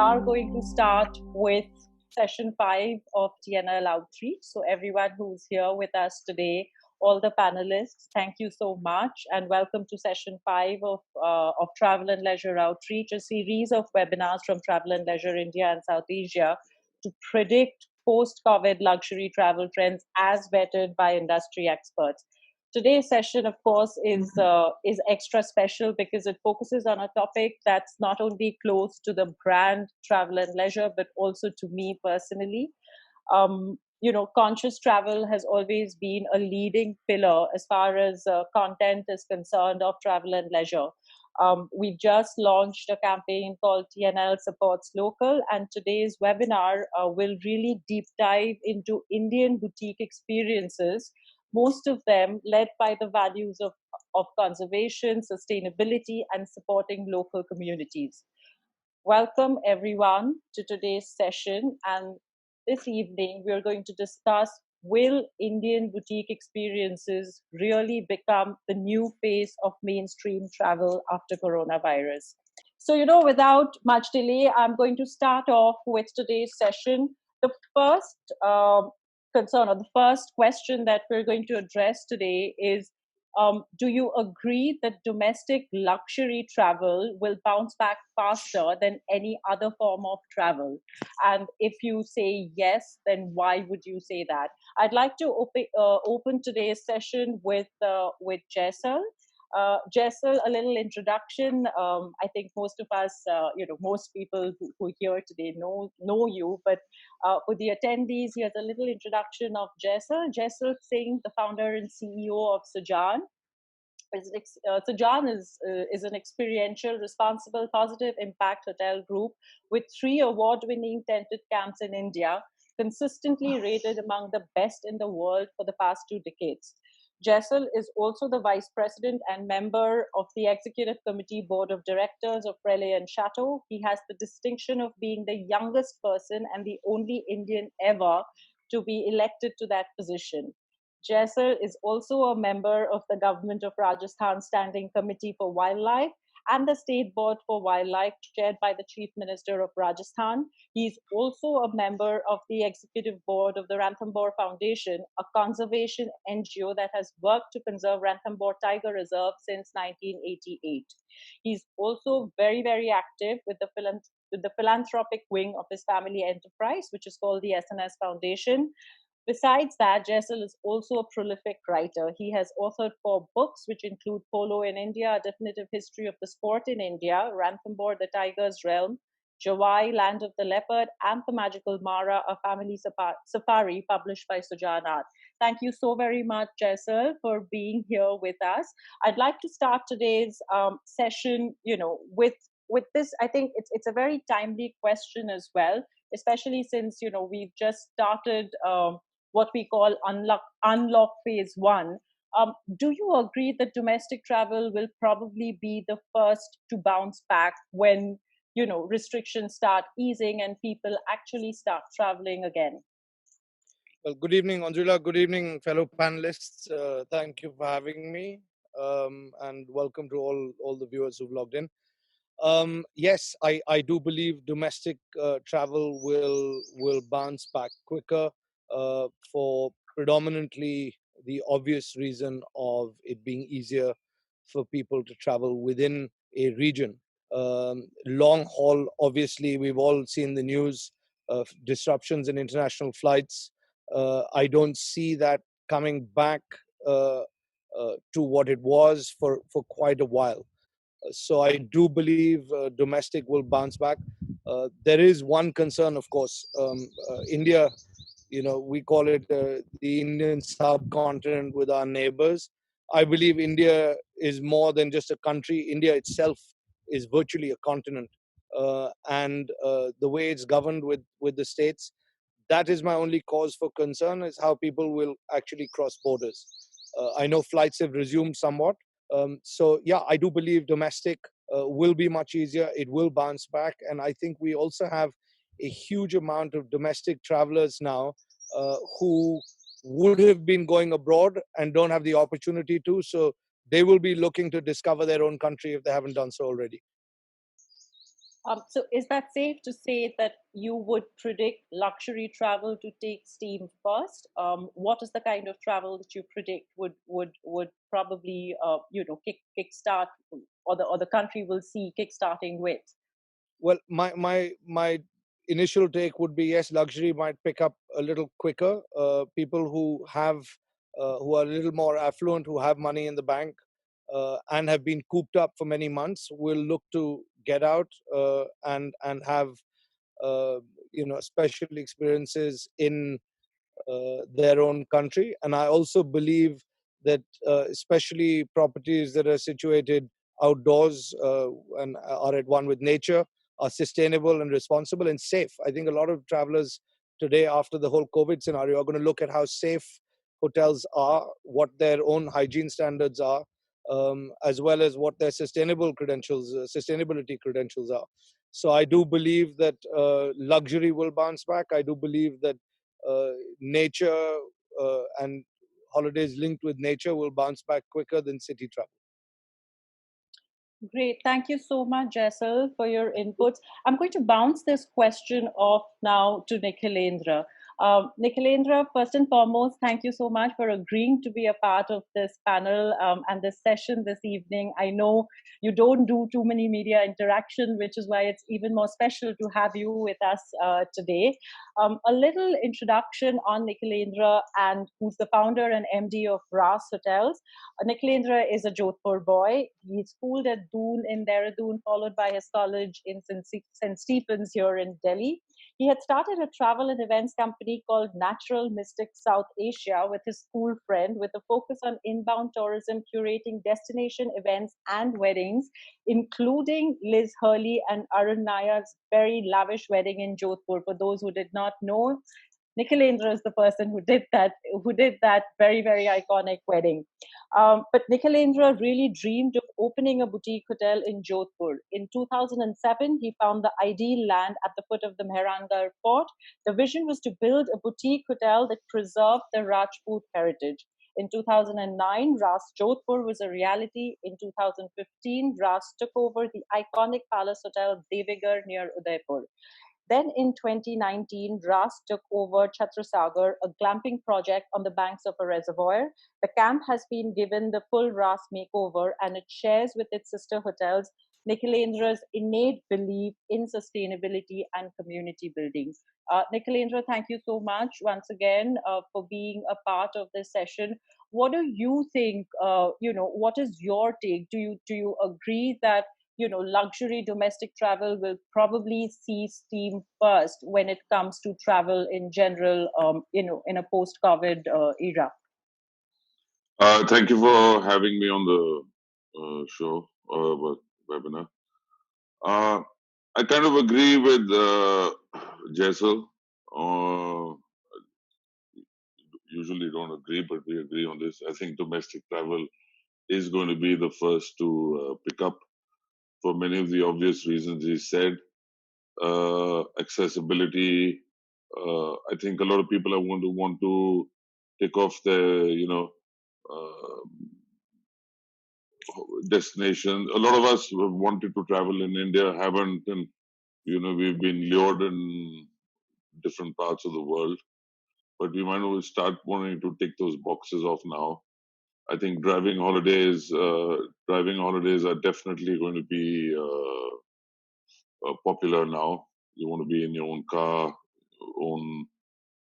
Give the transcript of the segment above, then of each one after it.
are going to start with session 5 of TNL Outreach. So everyone who's here with us today, all the panelists, thank you so much and welcome to session 5 of Travel and Leisure Outreach, a series of webinars from Travel and Leisure India and South Asia to predict post-COVID luxury travel trends as vetted by industry experts. Today's session, of course, is extra special because it focuses on a topic that's not only close to the brand Travel and Leisure, but also to me personally. Conscious travel has always been a leading pillar as far as content is concerned of Travel and Leisure. We just launched a campaign called TNL Supports Local, and today's webinar will really deep dive into Indian boutique experiences, most of them led by the values of conservation, sustainability, and supporting local communities. Welcome everyone to today's session, and this evening we are going to discuss, will Indian boutique experiences really become the new face of mainstream travel after coronavirus? So, without much delay, I'm going to start off with today's session. The first concern, or the first question that we're going to address today is, do you agree that domestic luxury travel will bounce back faster than any other form of travel? And if you say yes, then why would you say that? I'd like to open today's session with Jaisal. Jaisal, a little introduction. I think most of us, most people who here today know you, but for the attendees, here's a little introduction of Jaisal. Jaisal Singh, the founder and CEO of SUJA. SUJA is an experiential, responsible, positive impact hotel group with 3 award-winning tented camps in India, consistently rated among the best in the world for the past 2 decades. Jaisal is also the Vice President and member of the Executive Committee Board of Directors of Relais and Chateau. He has the distinction of being the youngest person and the only Indian ever to be elected to that position. Jaisal is also a member of the Government of Rajasthan Standing Committee for Wildlife and the State Board for Wildlife, chaired by the Chief Minister of Rajasthan. He's also a member of the Executive Board of the Ranthambore Foundation, a conservation NGO that has worked to conserve Ranthambore Tiger Reserve since 1988. He's also very, very active with the philanthropic wing of his family enterprise, which is called the SNS Foundation. Besides that, Jaisal is also a prolific writer. He has authored 4 books, which include Polo in India, A Definitive History of the Sport in India, Ranthambore, The Tiger's Realm, Jawai, Land of the Leopard, and The Magical Mara, A Family Safari, published by SUJA. Thank you so very much, Jaisal, for being here with us. I'd like to start today's session, with this. I think it's a very timely question as well, especially since, we've just started what we call unlock phase 1. Do you agree that domestic travel will probably be the first to bounce back when, restrictions start easing and people actually start traveling again? Well, good evening, Aindrila. Good evening, fellow panelists. Thank you for having me, and welcome to all the viewers who've logged in. Yes, I do believe domestic travel will bounce back quicker for predominantly the obvious reason of it being easier for people to travel within a region. Long haul, obviously, we've all seen the news of disruptions in international flights. I don't see that coming back to what it was for quite a while. So I do believe domestic will bounce back. There is one concern, of course. India, we call it the Indian subcontinent with our neighbors. I believe India is more than just a country. India itself is virtually a continent. And the way it's governed with the states, that is my only cause for concern, is how people will actually cross borders. I know flights have resumed somewhat. So yeah, I do believe domestic will be much easier. It will bounce back. And I think we also have a huge amount of domestic travelers now who would have been going abroad and don't have the opportunity to. So they will be looking to discover their own country if they haven't done so already. So is that safe to say that you would predict luxury travel to take steam first? What is the kind of travel that you predict would probably kickstart, or the country will see kickstarting with? Well, my initial take would be yes, luxury might pick up a little quicker. People who are a little more affluent, who have money in the bank, and have been cooped up for many months, will look to get out and have uh, special experiences in their own country. And I also believe that especially properties that are situated outdoors and are at one with nature are sustainable and responsible and safe. I think a lot of travelers today, after the whole COVID scenario, are going to look at how safe hotels are, what their own hygiene standards are, as well as what their sustainability credentials are. So I do believe that luxury will bounce back. I do believe that uh, nature and holidays linked with nature will bounce back quicker than city travel. Great. Thank you so much, Jaisal, for your inputs. I'm going to bounce this question off now to Nikhilendra. Nikhilendra, first and foremost, thank you so much for agreeing to be a part of this panel and this session this evening. I know you don't do too many media interaction, which is why it's even more special to have you with us today. A little introduction on Nikhilendra, and who's the founder and MD of RAAS Hotels. Nikhilendra is a Jodhpur boy. He schooled at Doon in Dehradun, followed by his college in St. Stephen's here in Delhi. He had started a travel and events company called Natural Mystic South Asia with his school friend, with a focus on inbound tourism, curating destination events and weddings, including Liz Hurley and Arun Nair's very lavish wedding in Jodhpur. For those who did not know, Nikhilendra is the person who did that very, very iconic wedding. But Nikhilendra really dreamed of opening a boutique hotel in Jodhpur. In 2007, he found the ideal land at the foot of the Mehrangarh Fort. The vision was to build a boutique hotel that preserved the Rajput heritage. In 2009, RAAS Jodhpur was a reality. In 2015, RAAS took over the iconic Palace Hotel Devigar near Udaipur. Then in 2019, RAAS took over Chhatrasagar, a glamping project on the banks of a reservoir. The camp has been given the full RAAS makeover, and it shares with its sister hotels Nikhilendra's innate belief in sustainability and community building. Nikhilendra, thank you so much once again for being a part of this session. What do you think? What is your take? Do you agree that luxury domestic travel will probably see steam first when it comes to travel in general, in a post-COVID era? Thank you for having me on the show webinar. I kind of agree with Jaisal. Uh, Usually don't agree, but we agree on this. I think domestic travel is going to be the first to pick up for many of the obvious reasons he said. Accessibility. I think a lot of people are going to want to take off their, uh, destination. A lot of us who have wanted to travel in India haven't, and we've been lured in different parts of the world. But we might well start wanting to tick those boxes off now. I think driving holidays are definitely going to be popular now. You want to be in your own car, own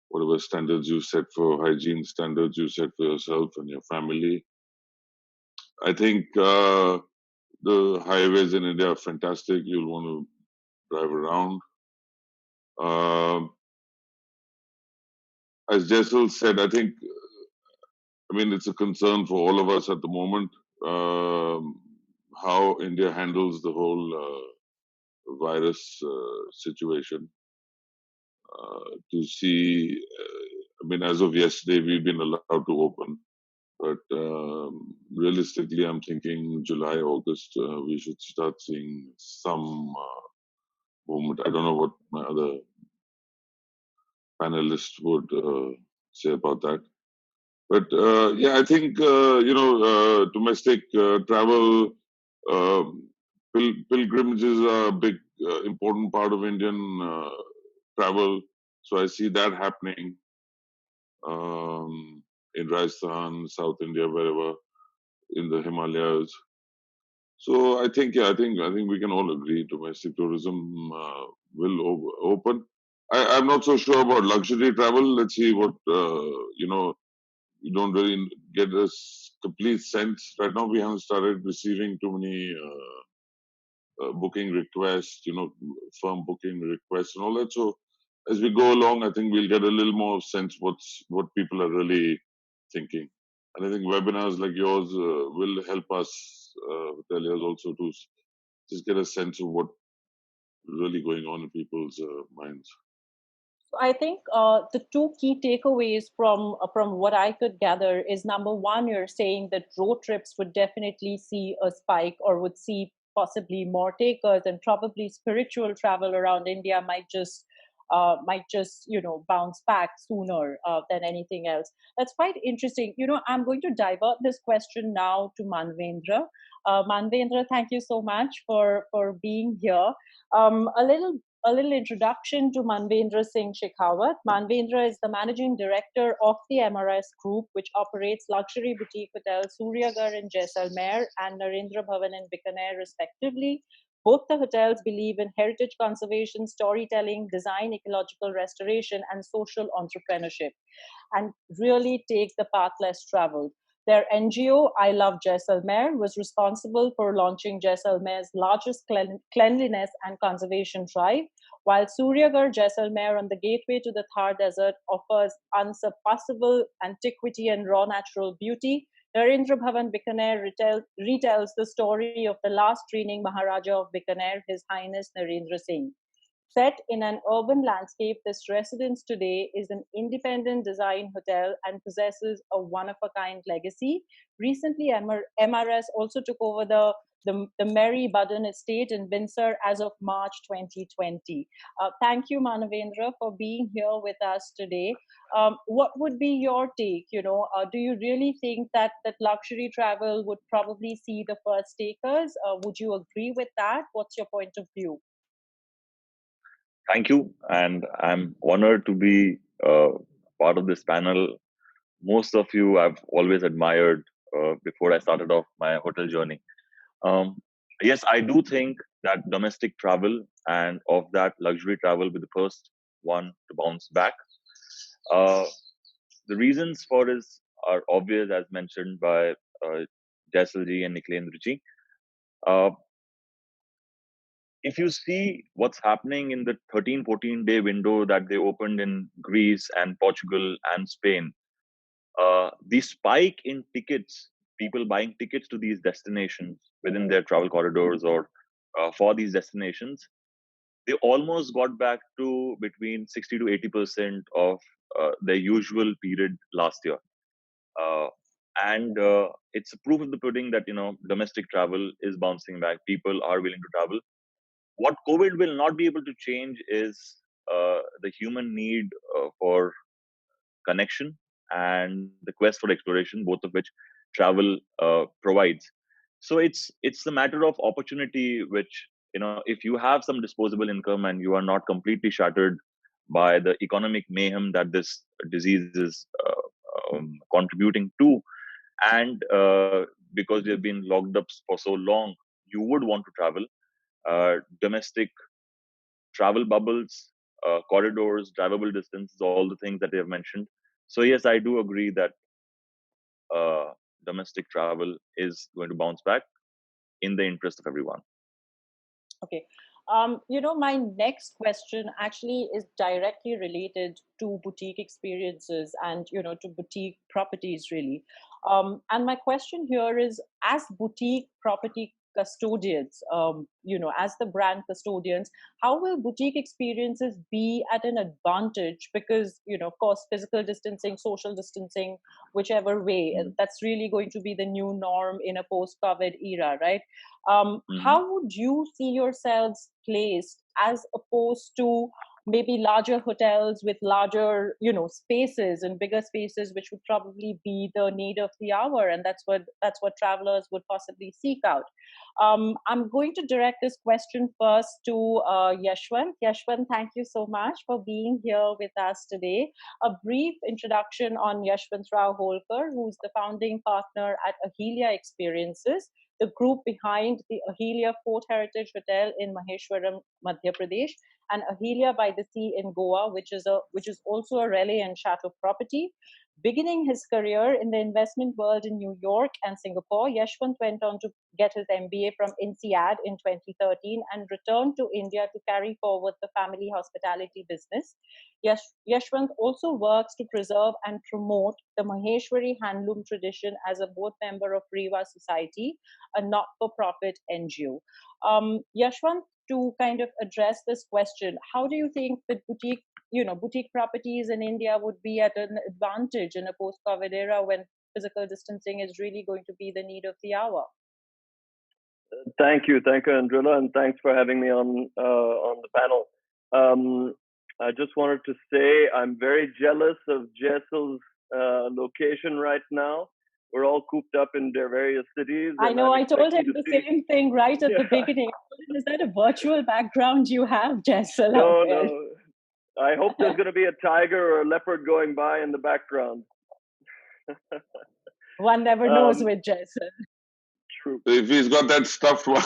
whatever standards you set for hygiene standards you set for yourself and your family. I think the highways in India are fantastic. You'll want to drive around. As Jaisal said, it's a concern for all of us at the moment, how India handles the whole virus situation. To see, as of yesterday, we've been allowed to open. But realistically, I'm thinking July, August, we should start seeing some movement. I don't know what my other panelists would say about that. But I think domestic travel pilgrimages are a big important part of Indian travel. So I see that happening in Rajasthan, South India, wherever, in the Himalayas. So I think we can all agree domestic tourism will open. I'm not so sure about luxury travel. Let's see what you don't really get a complete sense. Right now, we haven't started receiving too many booking requests, firm booking requests and all that. So as we go along, I think we'll get a little more sense what people are really thinking. And I think webinars like yours will help us, hoteliers, also to just get a sense of what really going on in people's minds. I think the two key takeaways from what I could gather is, number one, you're saying that road trips would definitely see a spike, or would see possibly more takers, and probably spiritual travel around India might just bounce back sooner than anything else. That's quite interesting. I'm going to divert this question now to Manvendra. Manvendra, thank you so much for being here. A little introduction to Manvendra Singh Shekhawat. Manvendra is the managing director of the MRS Group, which operates luxury boutique hotels Suryagarh in Jaisalmer and Narendra Bhawan in Bikaner, respectively. Both the hotels believe in heritage conservation, storytelling, design, ecological restoration, and social entrepreneurship, and really take the path less traveled. Their NGO, I Love Jaisalmer, was responsible for launching Jaisalmer's largest cleanliness and conservation drive, while Suryagarh Jaisalmer, on the gateway to the Thar Desert, offers unsurpassable antiquity and raw natural beauty. Narendra Bhavan Bikaner retells the story of the last reigning Maharaja of Bikaner, His Highness Narendra Singh. Set in an urban landscape, this residence today is an independent design hotel and possesses a one-of-a-kind legacy. Recently, MRS also took over the Mary Budden estate in Windsor as of March 2020. Thank you, Manavendra, for being here with us today. What would be your take? Do you really think that luxury travel would probably see the first takers? Would you agree with that? What's your point of view? Thank you, and I'm honored to be part of this panel. Most of you I've always admired before I started off my hotel journey. Um, yes, I do think that domestic travel and of that luxury travel will be the first one to bounce back. Uh, the reasons for this are obvious, as mentioned by Jaisal ji and Nikhilendra ji. Uh, if you see what's happening in the 13-14 day window that they opened in Greece and Portugal and Spain, the spike in tickets, people buying tickets to these destinations within their travel corridors or for these destinations, they almost got back to between 60 to 80% of their usual period last year. Uh, and it's a proof of the pudding that domestic travel is bouncing back. People are willing to travel. What COVID will not be able to change is the human need for connection and the quest for exploration, both of which travel provides. So it's a matter of opportunity, which if you have some disposable income and you are not completely shattered by the economic mayhem that this disease is contributing to, and because we have been locked up for so long, you would want to travel. Domestic travel bubbles, corridors, drivable distances, all the things that they have mentioned. So yes, I do agree that domestic travel is going to bounce back in the interest of everyone. Okay. My next question actually is directly related to boutique experiences and, to boutique properties, really. And my question here is, as boutique property custodians, as the brand custodians, how will boutique experiences be at an advantage? Because, of course, physical distancing, social distancing, whichever way, that's really going to be the new norm in a post-COVID era, right? How would you see yourselves placed as opposed to maybe larger hotels with larger, spaces and bigger spaces, which would probably be the need of the hour, and that's what travelers would possibly seek out. I'm going to direct this question first to Yeshwant. Yeshwant, thank you so much for being here with us today. A brief introduction on Yeshwant Rao Holker, who's the founding partner at Ahilya Experiences, the group behind the Ahilya Fort Heritage Hotel in Maheshwaram, Madhya Pradesh, and Ahilya by the Sea in Goa, which is also a Relais and Chateau property. Beginning his career in the investment world in New York and Singapore, Yeshwant went on to get his MBA from INSEAD in 2013 and returned to India to carry forward the family hospitality business. Yeshwant also works to preserve and promote the Maheshwari handloom tradition as a board member of RAAS Society, a not-for-profit NGO. Yeshwant, to kind of address this question, how do you think that boutique properties in India would be at an advantage in a post-COVID era when physical distancing is really going to be the need of the hour? Thank you, Aindrila, and thanks for having me on the panel. I just wanted to say I'm very jealous of Jaisal's location right now. We're all cooped up in their various cities. I know, I told him the same thing right at the beginning. Is that a virtual background you have, Jaisal? No. I hope there's going to be a tiger or a leopard going by in the background. One never knows with Jaisal. True. If he's got that stuffed one.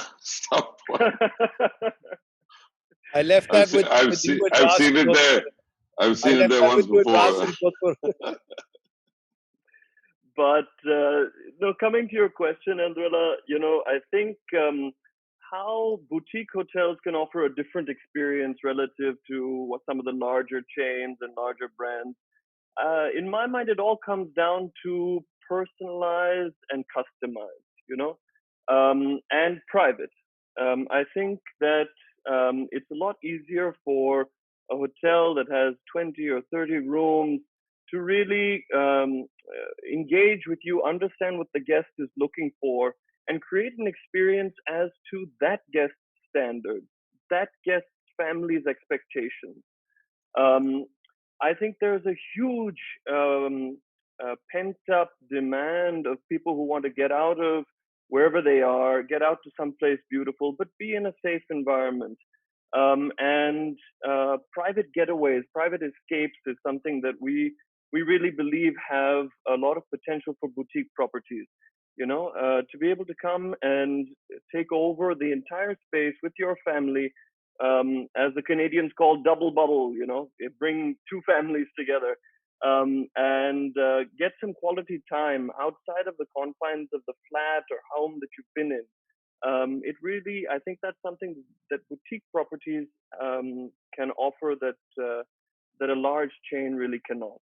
I left that with I've seen it there. I've seen it there once before. But coming to your question, Aindrila, I think how boutique hotels can offer a different experience relative to what some of the larger chains and larger brands. In my mind, it all comes down to personalized and customized, and private. I think that it's a lot easier for a hotel that has 20 or 30 rooms to really engage with you, understand what the guest is looking for, and create an experience as to that guest's standards, that guest's family's expectations. I think there's a huge pent-up demand of people who want to get out of wherever they are, get out to someplace beautiful, but be in a safe environment. And private getaways, private escapes is something that we really believe have a lot of potential for boutique properties. To be able to come and take over the entire space with your family, as the Canadians call double bubble, bring two families together, and get some quality time outside of the confines of the flat or home that you've been in. I think that's something that boutique properties can offer that a large chain really cannot.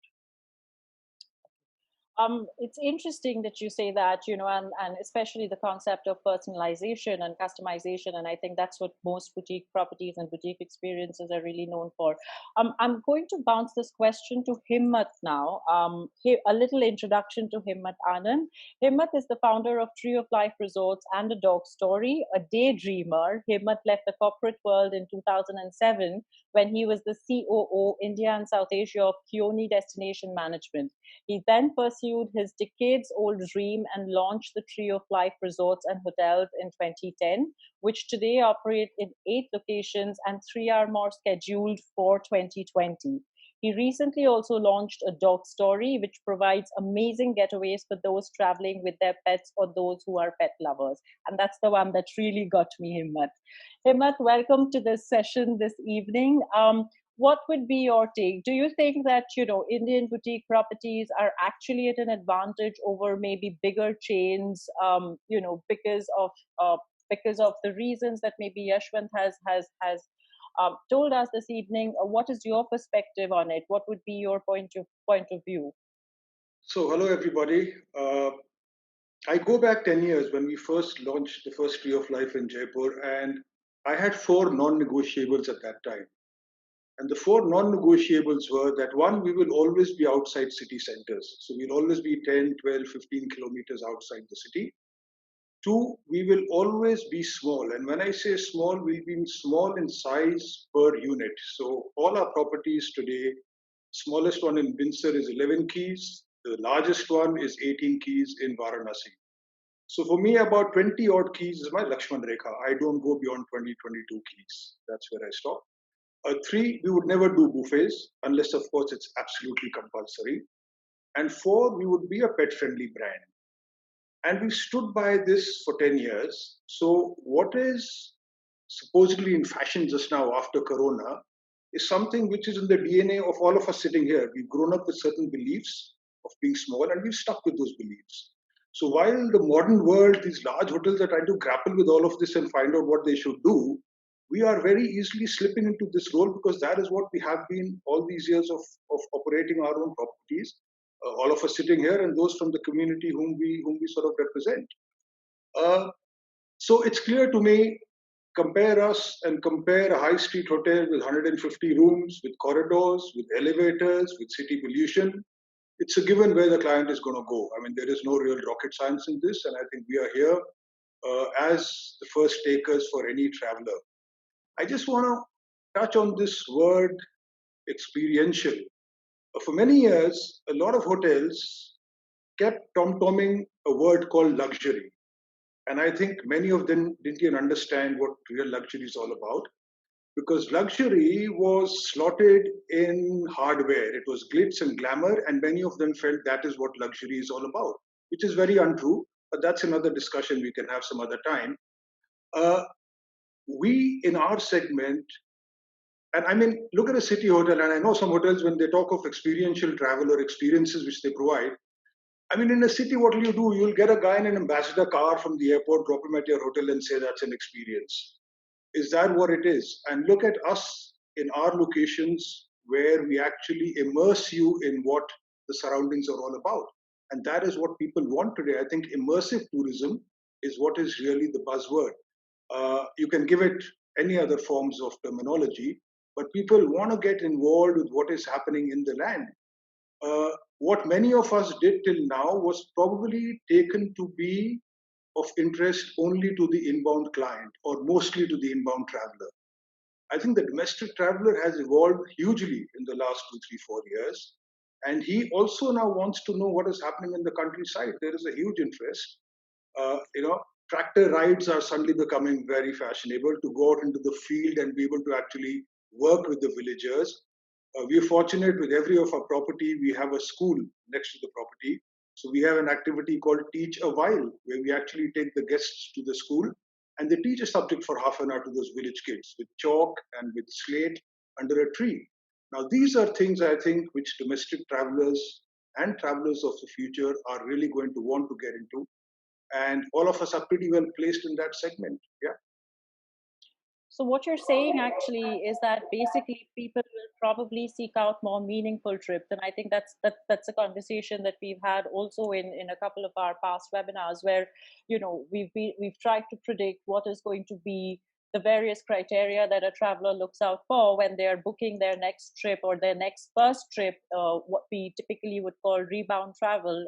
It's interesting that you say that, and especially the concept of personalization and customization. And I think that's what most boutique properties and boutique experiences are really known for. I'm going to bounce this question to Himmat now. A little introduction to Himmat Anand. Himmat is the founder of Tree of Life Resorts and A Dog Story, a daydreamer. Himmat left the corporate world in 2007 when he was the COO, India and South Asia of Kioni Destination Management. He then pursued his decades-old dream and launched the Tree of Life Resorts and Hotels in 2010, which today operate in 8 locations and 3 are more scheduled for 2020. He recently also launched A Dog Story, which provides amazing getaways for those traveling with their pets or those who are pet lovers. And that's the one that really got me, Himmat. Himmat, welcome to this session this evening. What would be your take? Do you think that, Indian boutique properties are actually at an advantage over maybe bigger chains, because of the reasons that maybe Yeshwant has told us this evening? What is your perspective on it? What would be your point of view? So, hello everybody. I go back 10 years when we first launched the first Tree of Life in Jaipur, and I had 4 non-negotiables at that time. And the 4 non-negotiables were that, one, we will always be outside city centers. So we'll always be 10, 12, 15 kilometers outside the city. Two, we will always be small. And when I say small, we'll be small in size per unit. So all our properties today, smallest one in Binsar is 11 keys. The largest one is 18 keys in Varanasi. So for me, about 20 odd keys is my Lakshman Rekha. I don't go beyond 20, 22 keys. That's where I stop. Three, we would never do buffets unless, of course, it's absolutely compulsory. And four, we would be a pet friendly brand. And we stood by this for 10 years. So, what is supposedly in fashion just now after Corona is something which is in the DNA of all of us sitting here. We've grown up with certain beliefs of being small and we've stuck with those beliefs. So, while the modern world, these large hotels are trying to grapple with all of this and find out what they should do, we are very easily slipping into this role because that is what we have been all these years of operating our own properties, all of us sitting here and those from the community whom we sort of represent. Uh, so it's clear to me, compare us and compare a high street hotel with 150 rooms, with corridors, with elevators, with city pollution. It's a given where the client is going to go. I mean, there is no real rocket science in this, and I think we are here as the first takers for any traveler. I just want to touch on this word experiential. For many years, a lot of hotels kept tom-tomming a word called luxury. And I think many of them didn't even understand what real luxury is all about because luxury was slotted in hardware. It was glitz and glamour, and many of them felt that is what luxury is all about, which is very untrue. But that's another discussion we can have some other time. Uh, we in our segment, and I mean, look at a city hotel, and I know some hotels when they talk of experiential travel or experiences which they provide. I mean, in a city, what will you do? You'll get a guy in an ambassador car from the airport, drop him at your hotel, and say that's an experience. Is that what it is? And look at us in our locations where we actually immerse you in what the surroundings are all about. And that is what people want today. I think immersive tourism is what is really the buzzword. You can give it any other forms of terminology, but people want to get involved with what is happening in the land. What many of us did till now was probably taken to be of interest only to the inbound client or mostly to the inbound traveler. I think the domestic traveler has evolved hugely in the last 2, 3, 4 years. And he also now wants to know what is happening in the countryside. There is a huge interest. You know, tractor rides are suddenly becoming very fashionable to go out into the field and be able to actually work with the villagers. We are fortunate with every of our property, we have a school next to the property. So we have an activity called Teach a While, where we actually take the guests to the school and they teach a subject for half an hour to those village kids with chalk and with slate under a tree. Now, these are things I think which domestic travelers and travelers of the future are really going to want to get into. And all of us are pretty well placed in that segment. Yeah. So what you're saying actually is that basically people will probably seek out more meaningful trips, and I think that's a conversation that we've had also in a couple of our past webinars where we've tried to predict what is going to be the various criteria that a traveler looks out for when they are booking their next trip or their next first trip, what we typically would call rebound travel,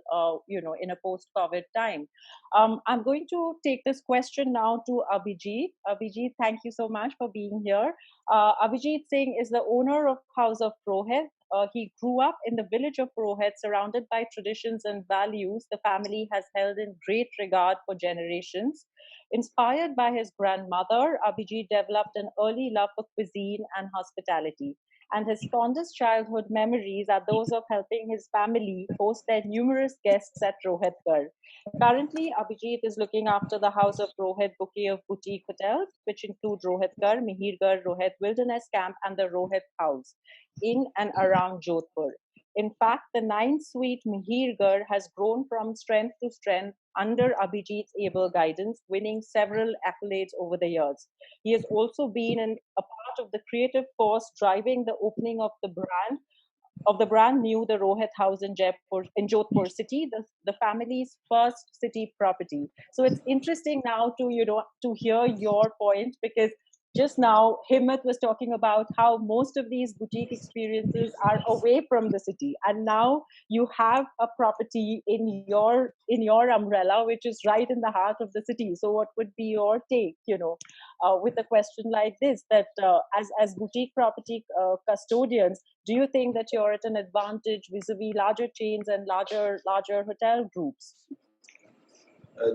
in a post-COVID time. I'm going to take this question now to Avijit. Avijit, thank you so much for being here. Avijit Singh is the owner of House of Rohet. He grew up in the village of Rohet, surrounded by traditions and values the family has held in great regard for generations. Inspired by his grandmother, Avijit developed an early love for cuisine and hospitality, and his fondest childhood memories are those of helping his family host their numerous guests at Rohetgarh. Currently, Avijit is looking after the House of Rohet bouquet of boutique hotels, which include Rohetgarh, Mihirgarh, Rohet Wilderness Camp, and the Rohet House in and around Jodhpur. In fact, the 9-suite Mihirgarh has grown from strength to strength under Abhijit's able guidance, winning several accolades over the years. He has also been a part of the creative force driving the opening of the brand new the Rohet House in Jaipur, in Jodhpur city, the family's first city property. So it's interesting now to hear your point because just now Himmat was talking about how most of these boutique experiences are away from the city, and now you have a property in your umbrella which is right in the heart of the city. So what would be your take, with a question like this, that as boutique property custodians, do you think that you're at an advantage vis-a-vis larger chains and larger hotel groups?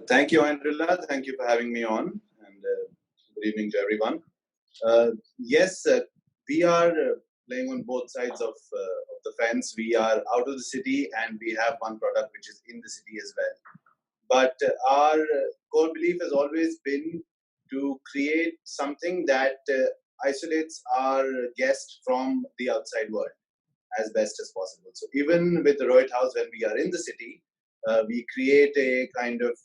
Thank you, Aindrila. Thank you for having me on, and good evening to everyone. Yes, we are playing on both sides of the fence. We are out of the city, and we have one product which is in the city as well. But our core belief has always been to create something that isolates our guest from the outside world as best as possible. So even with the Rohet House, when we are in the city, we create a kind of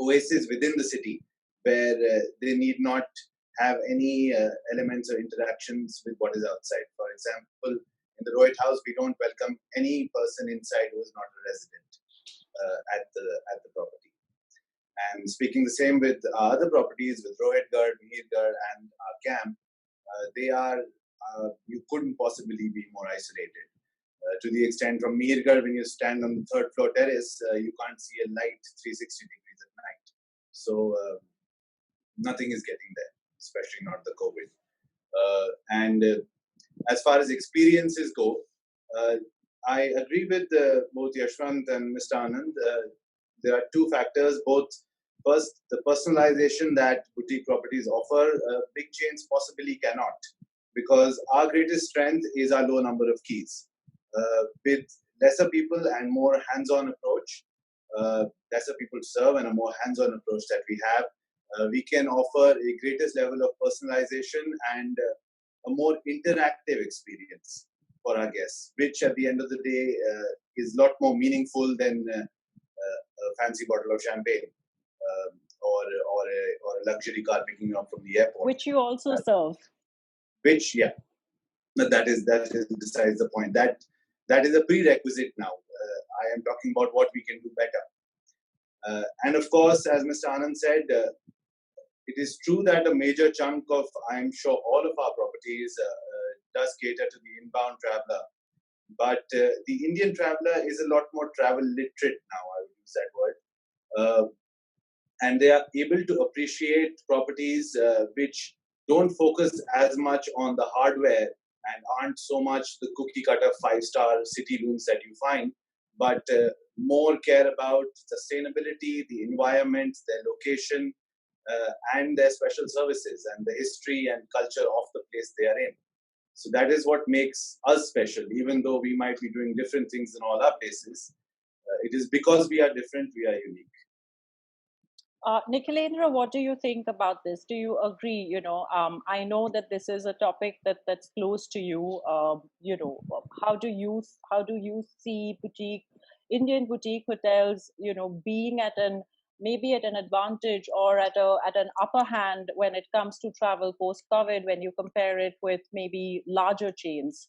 oasis within the city where they need not have any elements or interactions with what is outside. For example, in the Rohet House, we don't welcome any person inside who is not a resident at the property. And speaking the same with other properties, with Rohetgarh, Mihirgarh, and our camp, they are you couldn't possibly be more isolated. To the extent from Mihirgarh, when you stand on the third floor terrace, you can't see a light 360 degrees at night. So nothing is getting there, especially not the COVID. And as far as experiences go, I agree with both Yeshwant and Mr. Anand. There are two factors. First, the personalization that boutique properties offer, big chains possibly cannot, because our greatest strength is our low number of keys. With lesser people and more hands-on approach, lesser people to serve and a more hands-on approach that we have, we can offer a greatest level of personalization and a more interactive experience for our guests, which at the end of the day is a lot more meaningful than a fancy bottle of champagne or a luxury car picking you up from the airport. Which you also serve. Which, yeah, that is besides the point. That is a prerequisite now. I am talking about what we can do better. And of course, as Mr. Anand said, it is true that a major chunk of, I'm sure, all of our properties does cater to the inbound traveler. But the Indian traveler is a lot more travel literate now, I would use that word. And they are able to appreciate properties which don't focus as much on the hardware and aren't so much the cookie cutter 5-star city rooms that you find, but more care about sustainability, the environment, their location, and their special services and the history and culture of the place they are in. So that is what makes us special, even though we might be doing different things in all our places. It is because we are different, we are unique. Nikhilendra, what do you think about this? Do you agree? I know that this is a topic that's close to you. How do you see Indian boutique hotels, being at maybe at an advantage or at an upper hand when it comes to travel post-COVID, when you compare it with maybe larger chains?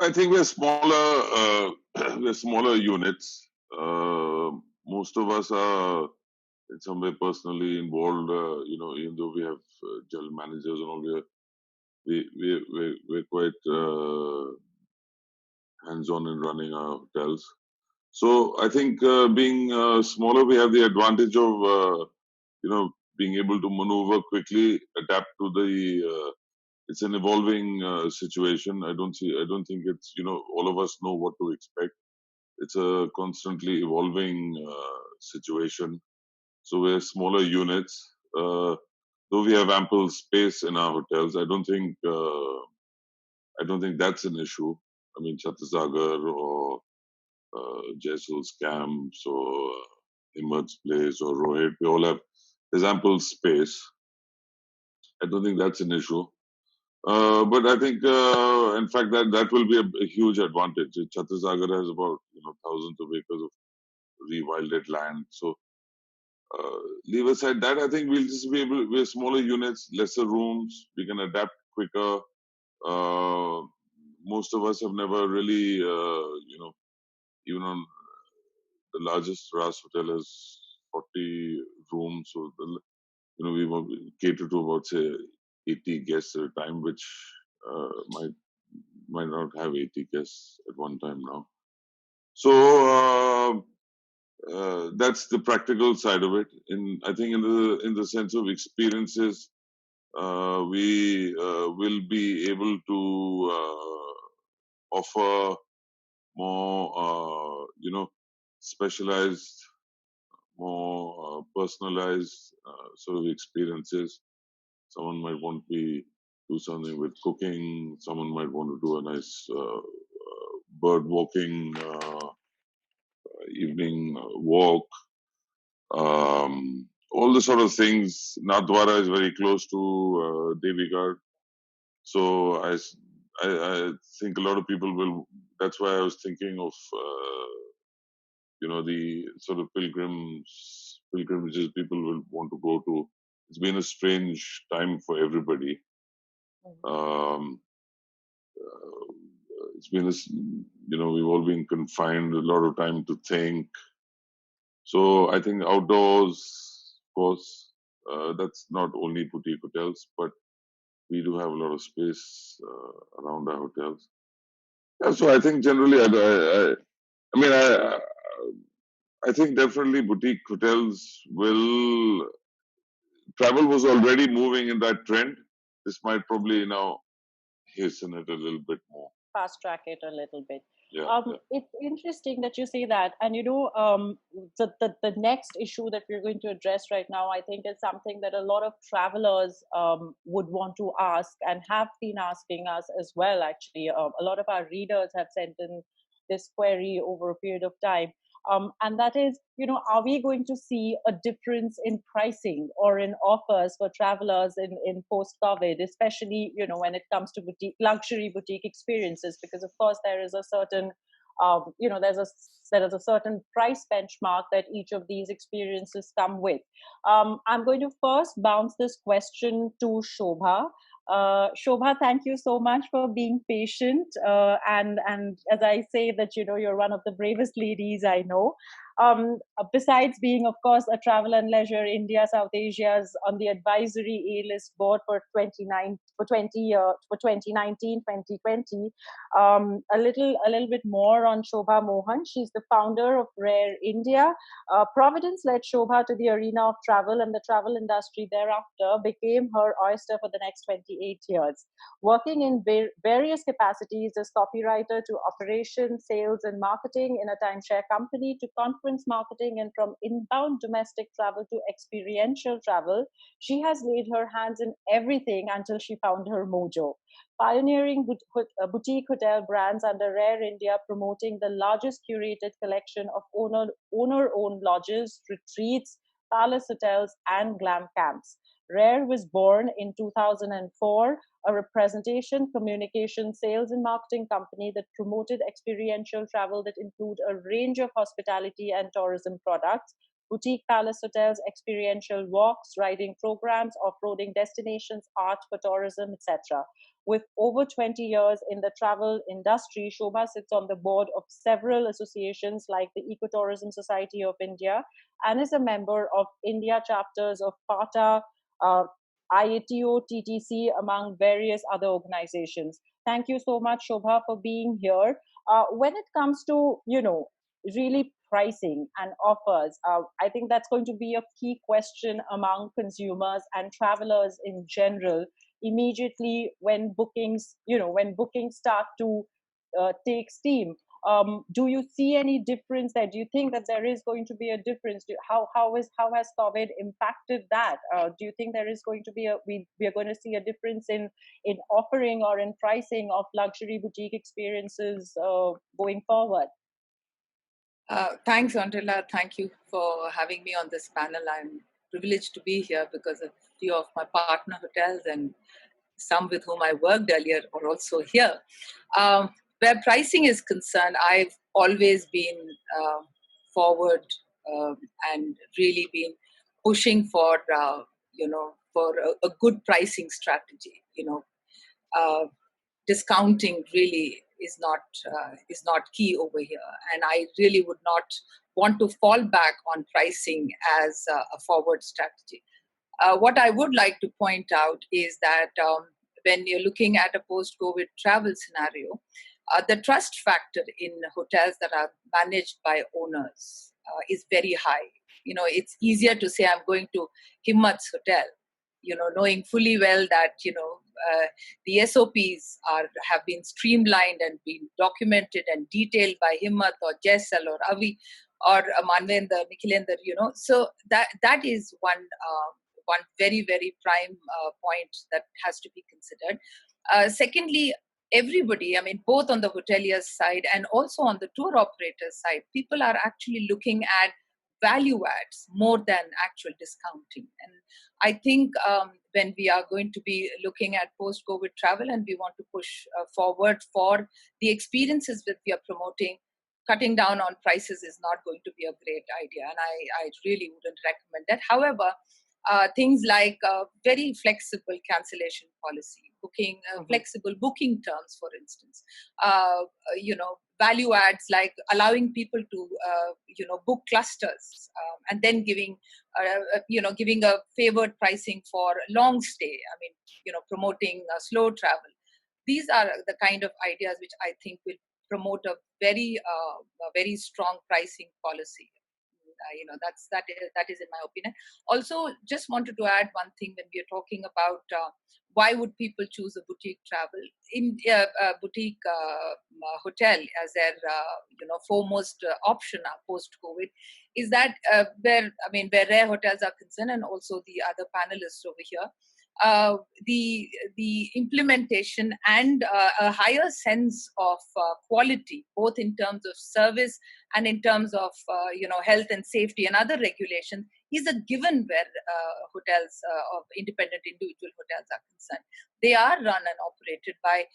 I think we're smaller. We're smaller units. Most of us are in some way personally involved. Even though we have general managers and all, we're quite hands-on in running our hotels. So I think being smaller, we have the advantage of being able to maneuver quickly, adapt to the. It's an evolving situation. I don't think it's all of us know what to expect. It's a constantly evolving situation. So we're smaller units. Though we have ample space in our hotels, I don't think that's an issue. I mean, Suryagarh or Jaisal's camps or Himmat's place or Rohet, we all have there's ample space. I don't think that's an issue. But I think, in fact, that will be a huge advantage. Suryagarh has about thousands of acres of rewilded land. So leave aside that, I think we'll just be able. We're smaller units, lesser rooms. We can adapt quicker. Most of us have never really, even on the largest RAAS hotel has 40 rooms. So we cater to about, say, 80 guests at a time, which might not have 80 guests at one time now. So that's the practical side of it. I think in the sense of experiences, we will be able to offer more, specialized, more personalized sort of experiences. Someone might want to do something with cooking. Someone might want to do a nice bird walking evening walk. All the sort of things. Nathdwara is very close to Devigarh. So I think a lot of people will. That's why I was thinking of the sort of pilgrimages people will want to go to. It's been a strange time for everybody. It's been we've all been confined, a lot of time to think. So I think outdoors, of course, that's not only boutique hotels, but we do have a lot of space around our hotels. Yeah, so I think generally, I think definitely boutique hotels will. Travel was already moving in that trend. This might probably now hasten it a little bit more. Fast track it a little bit. Yeah, It's interesting that you say that. And, the next issue that we're going to address right now, I think is something that a lot of travelers would want to ask and have been asking us as well, actually. A lot of our readers have sent in this query over a period of time. And that is, are we going to see a difference in pricing or in offers for travelers in post-COVID, especially, when it comes to luxury boutique experiences? Because, of course, there is a certain, there is a certain price benchmark that each of these experiences come with. I'm going to first bounce this question to Shoba. Shoba, thank you so much for being patient. And as I say that, you're one of the bravest ladies I know. Besides being, of course, a Travel and Leisure India South Asia's on the advisory A-list board for 2019, 2020. A little bit more on Shoba Mohan. She's the founder of Rare India. Providence led Shoba to the arena of travel, and the travel industry thereafter became her oyster for the next 28 years. Working in various capacities as copywriter to operations, sales, and marketing in a timeshare company, to conference marketing, and from inbound domestic travel to experiential travel, she has laid her hands in everything until she found her mojo. Pioneering boutique hotel brands under Rare India, promoting the largest curated collection of owner-owned lodges, retreats, palace hotels, and glam camps. Rare was born in 2004, a representation, communication, sales, and marketing company that promoted experiential travel that include a range of hospitality and tourism products, boutique palace hotels, experiential walks, riding programs, off-roading destinations, art for tourism, etc. With over 20 years in the travel industry, Shoba sits on the board of several associations like the Ecotourism Society of India and is a member of India chapters of PATA, IATO, TTC, among various other organizations. Thank you so much, Shoba, for being here. When it comes to, really pricing and offers, I think that's going to be a key question among consumers and travelers in general. Immediately when bookings start to take steam, do you see any difference there? Do you think that there is going to be a difference? How has COVID impacted that? Do you think there is going to be we are going to see a difference in offering or in pricing of luxury boutique experiences going forward? Thanks, Aindrila. Thank you for having me on this panel. I'm privileged to be here because a few of my partner hotels and some with whom I worked earlier are also here. Where pricing is concerned, I've always been forward and really been pushing for a good pricing strategy. Discounting really is not key over here, and I really would not want to fall back on pricing as a forward strategy. What I would like to point out is that when you're looking at a post-COVID travel scenario, the trust factor in hotels that are managed by owners is very high. It's easier to say I'm going to Himmat's hotel, knowing fully well that, the SOPs have been streamlined and been documented and detailed by Himmat or Jaisal or Avi or Manvendra, Nikhilendra, So that is one very, very prime point that has to be considered. Secondly, everybody, both on the hoteliers side and also on the tour operators side, people are actually looking at value adds more than actual discounting. And I think when we are going to be looking at post-COVID travel and we want to push forward for the experiences that we are promoting, cutting down on prices is not going to be a great idea. And I really wouldn't recommend that. However, things like very flexible cancellation policy, flexible booking terms, for instance, value adds like allowing people to, book clusters and then giving a favored pricing for long stay. Promoting slow travel. These are the kind of ideas which I think will promote a very strong pricing policy. That is in my opinion. Also, just wanted to add one thing when we are talking about why would people choose a boutique travel in boutique hotel as their foremost option post COVID, is that where rare hotels are concerned, and also the other panelists over here. The implementation and a higher sense of quality, both in terms of service and in terms of health and safety and other regulations, is a given where hotels of independent individual hotels are concerned. They are run and operated by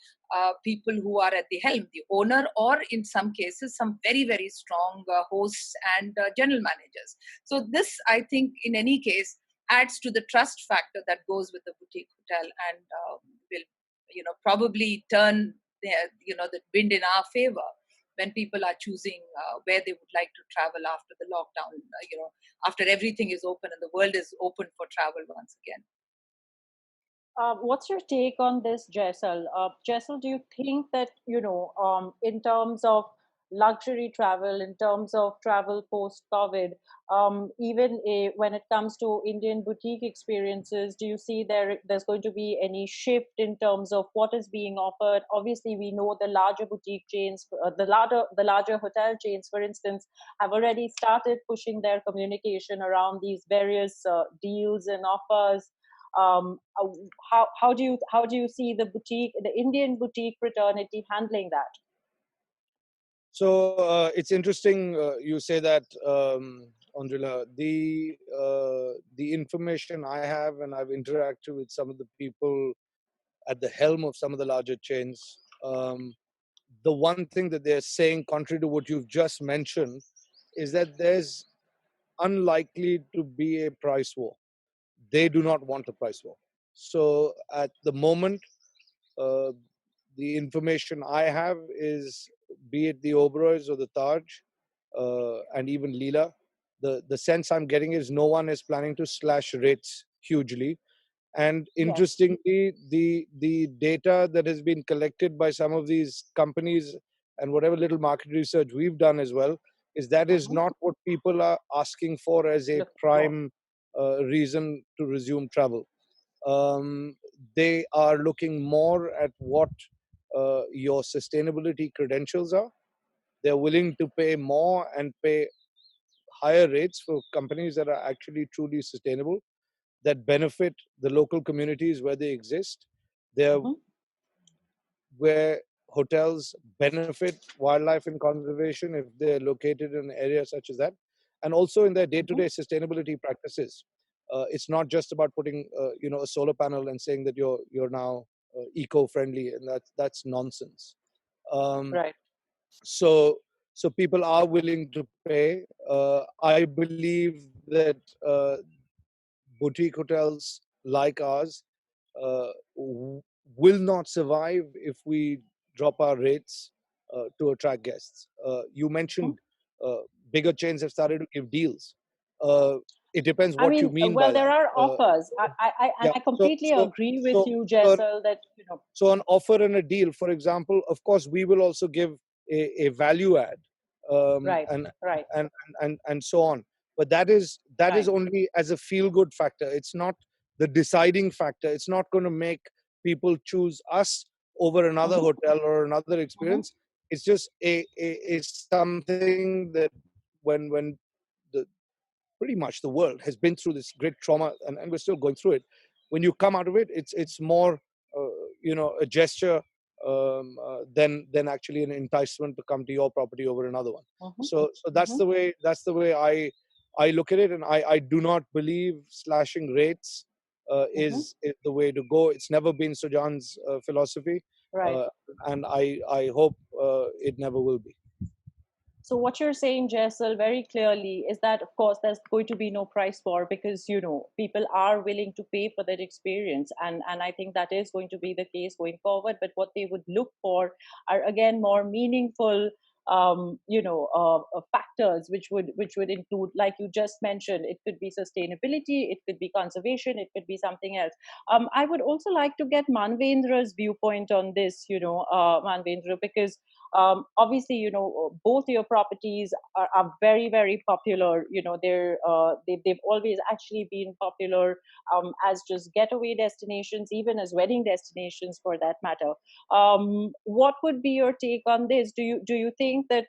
people who are at the helm, the owner, or in some cases, some very, very strong hosts and general managers. So this, I think, in any case, adds to the trust factor that goes with the boutique hotel and will, probably turn the wind in our favor when people are choosing where they would like to travel after the lockdown, after everything is open and the world is open for travel once again. What's your take on this, Jaisal? Jaisal, do you think that, in terms of luxury travel, in terms of travel post-COVID, when it comes to Indian boutique experiences, do you see there's going to be any shift in terms of what is being offered? Obviously, we know the larger boutique chains, the larger hotel chains, for instance, have already started pushing their communication around these various deals and offers. How do you see the Indian boutique fraternity handling that? So it's interesting you say that, Aindrila. The information I have, and I've interacted with some of the people at the helm of some of the larger chains. The one thing that they're saying, contrary to what you've just mentioned, is that there's unlikely to be a price war. They do not want a price war. So at the moment, the information I have is, be it the Oberois or the Taj, and even Leela, the sense I'm getting is no one is planning to slash rates hugely. And interestingly, the data that has been collected by some of these companies and whatever little market research we've done as well, is that is not what people are asking for as a prime reason to resume travel. They are looking more at what your sustainability credentials are. They're willing to pay more and pay higher rates for companies that are actually truly sustainable, that benefit the local communities where they exist. They're where hotels benefit wildlife and conservation if they're located in an area such as that, and also in their day-to-day sustainability practices. It's not just about putting a solar panel and saying that you're now eco-friendly, and that's nonsense. Right. So people are willing to pay. I believe that boutique hotels like ours will not survive if we drop our rates to attract guests. You mentioned bigger chains have started to give deals. it depends I what you mean, mean well, by there that. are offers. And Yeah. I completely agree with you, So Jaisal, that, so an offer and a deal, for example, of course, we will also give a value add, right, right, and so on. But that is right. only as a feel good factor. It's not the deciding factor. It's not going to make people choose us over another Mm-hmm, hotel or another mm-hmm, experience. It's just a something that when the pretty much the world has been through this great trauma, and we're still going through it. When you come out of it, it's more a gesture, than actually an enticement to come to your property over another one. mm-hmm, So that's mm-hmm, the way I look at it, and I do not believe slashing rates mm-hmm. is the way to go. It's never been Sujan's philosophy, Right. uh, and I hope it never will be. So what you're saying, Jaisal, very clearly is that, of course, there's going to be no price war because, people are willing to pay for that experience. And I think that is going to be the case going forward. But what they would look for are, again, more meaningful, factors, which would include, like you just mentioned, it could be sustainability, it could be conservation, it could be something else. I would also like to get Manvendra's viewpoint on this, Manvendra, because obviously, both your properties are very, very popular. They've always actually been popular as just getaway destinations, even as wedding destinations, for that matter. What would be your take on this? Do you think that,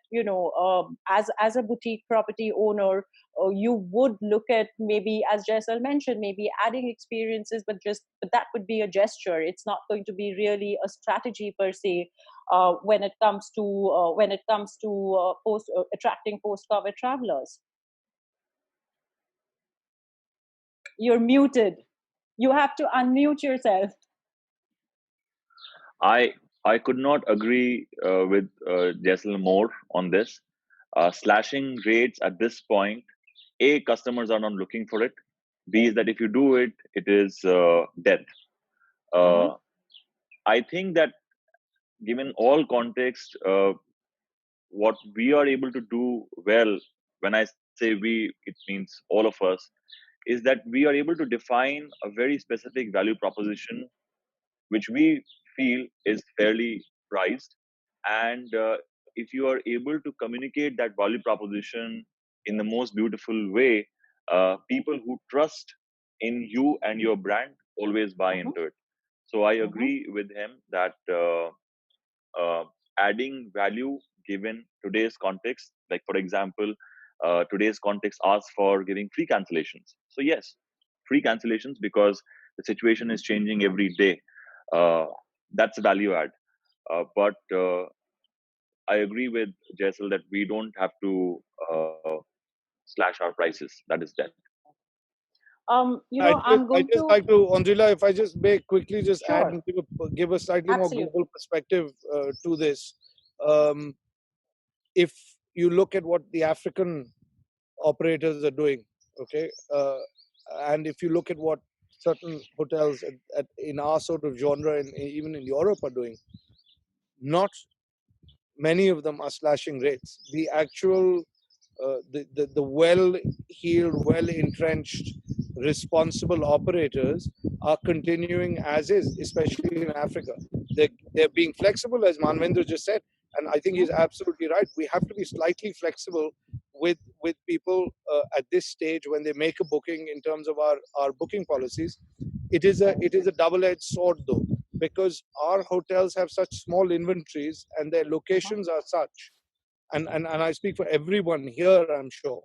as a boutique property owner, you would look at, maybe, as Jaisal mentioned, maybe adding experiences, but that would be a gesture. It's not going to be really a strategy per se, when it comes to attracting post-COVID travelers. You're muted. You have to unmute yourself. I I could not agree with Jaisalmer on this. Slashing rates at this point, A, customers are not looking for it. B is that if you do it, it is death. Mm-hmm, Uh, I think that given all context, what we are able to do well, when I say we, it means all of us, is that we are able to define a very specific value proposition which we feel is fairly priced. And if you are able to communicate that value proposition in the most beautiful way, people who trust in you and your brand always buy mm-hmm, into it. So I mm-hmm, agree with him that adding value given today's context, like for example, today's context asks for giving free cancellations. So yes, free cancellations because the situation is changing every day. Uh, that's a value add. But I agree with Jaisal that we don't have to slash our prices. That is that. I'm I going just to. like to, Aindrila, if I just may quickly just add Sure. and give a slightly more global Absolutely. perspective to this. Um, if you look at what the African operators are doing, okay, and if you look at what certain hotels in our sort of genre and even in Europe are doing, not many of them are slashing rates. The actual the well-heeled, well-entrenched, responsible operators are continuing as is, especially in Africa. They're being flexible, as Manvendra just said, and I think he's absolutely right. We have to be slightly flexible with people at this stage when they make a booking in terms of our booking policies. It is a double-edged sword though, because our hotels have such small inventories and their locations are such, and I speak for everyone here, I'm sure.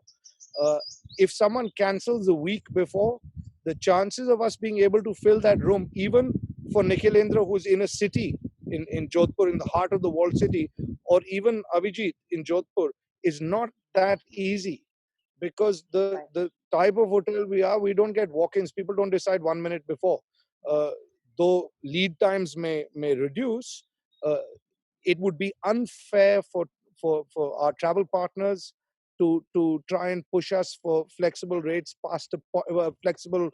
Uh, if someone cancels a week before, the chances of us being able to fill that room, even for Nikhilendra, who's in a city in Jodhpur, in the heart of the walled city, or even Avijit in Jodhpur, is not that easy, because Right. the type of hotel we are, we don't get walk-ins. People don't decide 1 minute before. Uh, though lead times may reduce, uh, it would be unfair for our travel partners to try and push us for flexible rates past flexible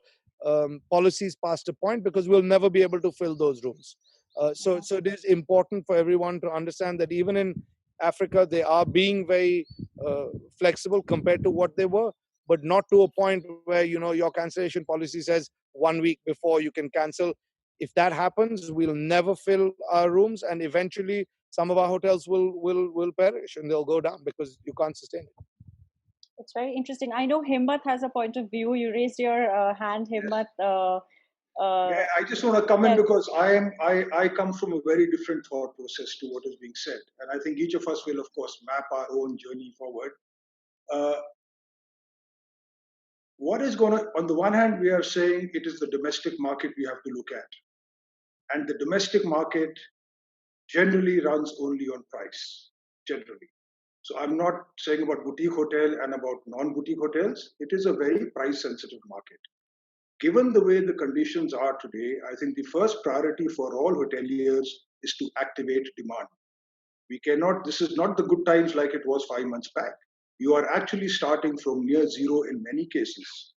policies past a point, because we'll never be able to fill those rooms. So it is important for everyone to understand that even in Africa, they are being very flexible compared to what they were. but not to a point where, your cancellation policy says 1 week before you can cancel. If that happens, we'll never fill our rooms, and eventually some of our hotels will perish and they'll go down because you can't sustain it. It's very interesting. I know Himmat has a point of view. You raised your hand, Himmat. Yeah, I just want to come in because I come from a very different thought process to what is being said, and I think each of us will, of course, map our own journey forward. What is going to, on the one hand, we are saying it is the domestic market we have to look at, and the domestic market generally runs only on price, generally. So I'm not saying about boutique hotel and about non-boutique hotels. It is a very price-sensitive market. Given the way the conditions are today, I think the first priority for all hoteliers is to activate demand. We cannot, this is not the good times like it was 5 months back. You are actually starting from near zero in many cases.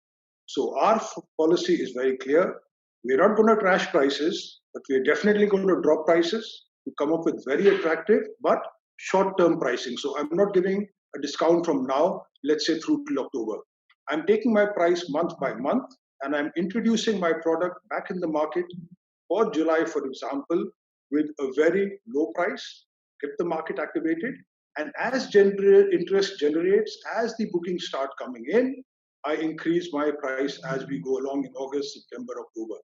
So our policy is very clear. We're not going to crash prices, but we're definitely going to drop prices to come up with very attractive but short-term pricing. So I'm not giving a discount from now, let's say through till October. I'm taking my price month by month, and I'm introducing my product back in the market for July, for example, with a very low price, get the market activated. And as interest generates, as the bookings start coming in, I increase my price as we go along in August, September, October.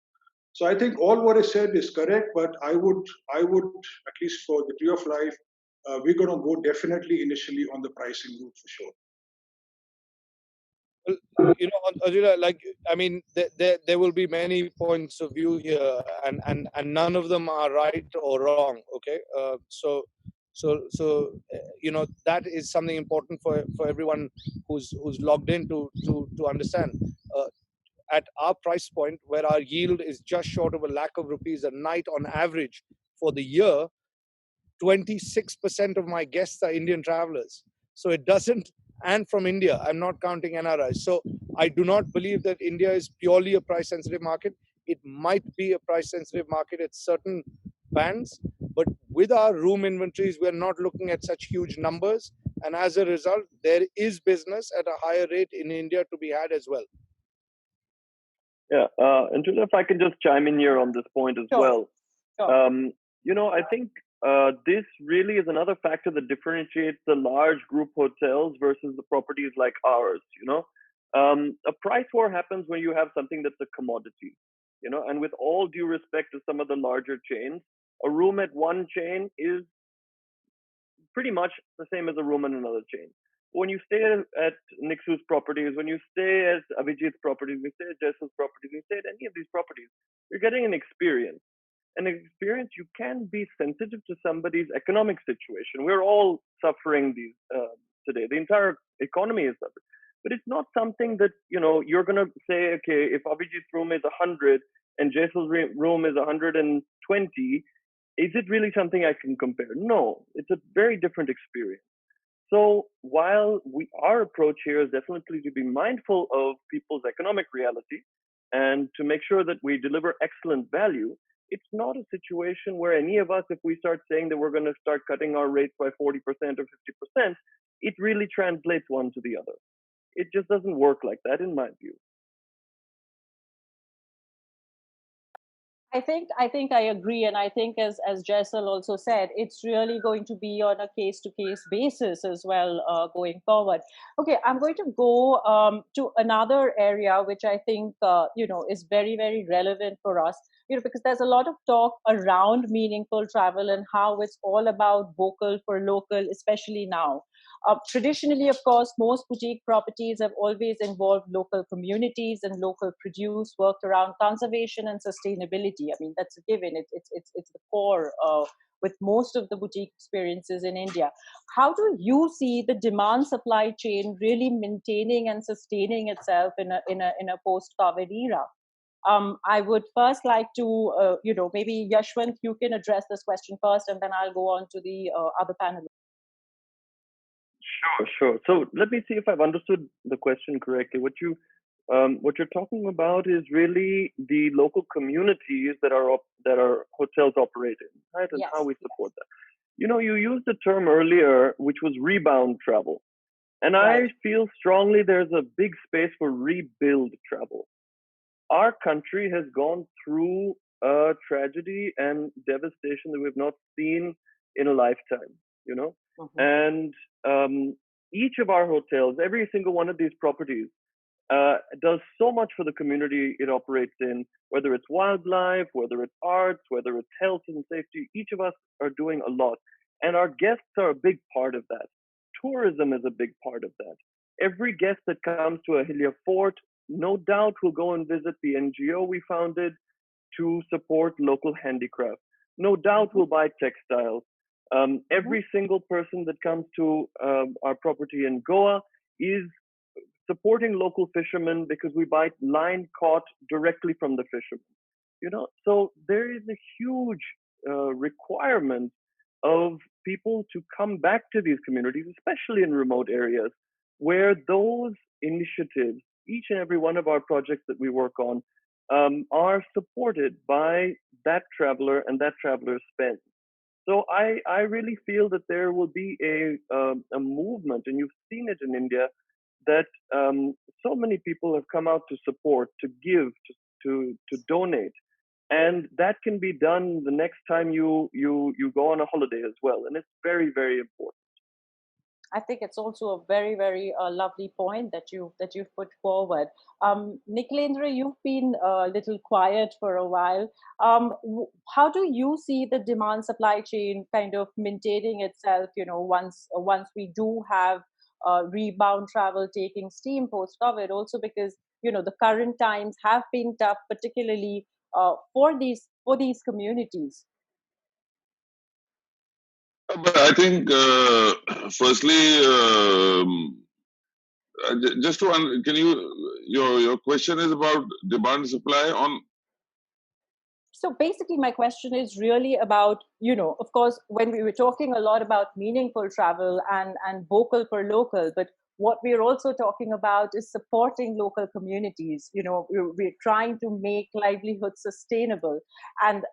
So I think all what I said is correct, but I would, at least for the Tree of Life, we're going to go definitely initially on the pricing route for sure. Well, Aindrila, there will be many points of view here, and none of them are right or wrong. Okay, so that is something important for everyone who's logged in to understand. At our price point, where our yield is just short of ₹1,00,000 a night on average for the year, 26% of my guests are Indian travelers. So it doesn't, and from India, I'm not counting NRIs. So I do not believe that India is purely a price sensitive market. It might be a price sensitive market at certain bands, but with our room inventories, we're not looking at such huge numbers. And as a result, there is business at a higher rate in India to be had as well. Yeah, Aindrila, if I can just chime in here on this point as well. Sure. I think this really is another factor that differentiates the large group hotels versus the properties like ours. A price war happens when you have something that's a commodity. And with all due respect to some of the larger chains, a room at one chain is pretty much the same as a room in another chain. When you stay at Nixu's properties, when you stay at Avijit's properties, when you stay at Jaisal's properties, when you stay at any of these properties, you're getting an experience. An experience, you can be sensitive to somebody's economic situation. We're all suffering these today. The entire economy is suffering. But it's not something that, you're going to say, okay, if Avijit's room is 100 and Jaisal's room is 120, is it really something I can compare? No, it's a very different experience. So while our approach here is definitely to be mindful of people's economic reality and to make sure that we deliver excellent value, it's not a situation where any of us, if we start saying that we're going to start cutting our rates by 40% or 50%, it really translates one to the other. It just doesn't work like that, in my view. I think I agree, and I think as Jaisal also said, it's really going to be on a case-to-case basis as well going forward. Okay, I'm going to go to another area which I think is very, very relevant for us. Because there's a lot of talk around meaningful travel and how it's all about vocal for local, especially now. Traditionally, of course, most boutique properties have always involved local communities and local produce worked around conservation and sustainability. I mean, that's a given. It's the core with most of the boutique experiences in India. How do you see the demand supply chain really maintaining and sustaining itself in a post-COVID era? I would first like to, maybe Yeshwant, you can address this question first, and then I'll go on to the other panelists. Sure. So let me see if I've understood the question correctly. What you're talking about is really the local communities that our hotels operate in, right? And how we support that. You used a term earlier, which was rebound travel. And Right. I feel strongly there's a big space for rebuild travel. Our country has gone through a tragedy and devastation that we've not seen in a lifetime, you know? Mhm. And each of our hotels, every single one of these properties, does so much for the community it operates in, whether it's wildlife, whether it's arts, whether it's health and safety. Each of us are doing a lot. And our guests are a big part of that. Tourism is a big part of that. Every guest that comes to Ahilya Fort, no doubt will go and visit the NGO we founded to support local handicraft. No doubt will buy textiles. Every single person that comes to our property in Goa is supporting local fishermen because we buy line caught directly from the fishermen. You know, so there is a huge requirement of people to come back to these communities, especially in remote areas, where those initiatives, each and every one of our projects that we work on, are supported by that traveler and that traveler's spend. So I really feel that there will be a movement, and you've seen it in India, that so many people have come out to support, to give, to donate, and that can be done the next time you go on a holiday as well, and it's very, very important. I think it's also a very, very lovely point that you've put forward. Nikhilendra, you've been a little quiet for a while. How do you see the demand supply chain kind of maintaining itself? You know, once we do have rebound travel taking steam post COVID, also because the current times have been tough, particularly for these communities. But I think, firstly, just to can you your question is about demand supply on. So basically, my question is really about, of course, when we were talking a lot about meaningful travel and vocal for local, but what we're also talking about is supporting local communities. We're trying to make livelihood sustainable. And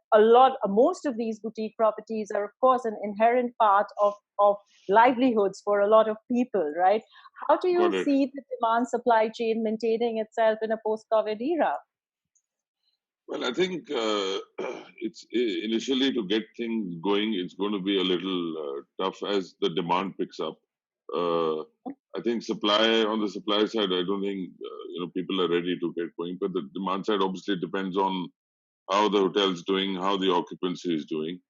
most of these boutique properties are, of course, an inherent part of livelihoods for a lot of people, right? How do you see the demand supply chain maintaining itself in a post-COVID era? Well, I think it's initially to get things going, it's going to be a little tough as the demand picks up. I think on the supply side, I don't think people are ready to get going. But the demand side obviously depends on how the hotel's doing, how the occupancy is doing.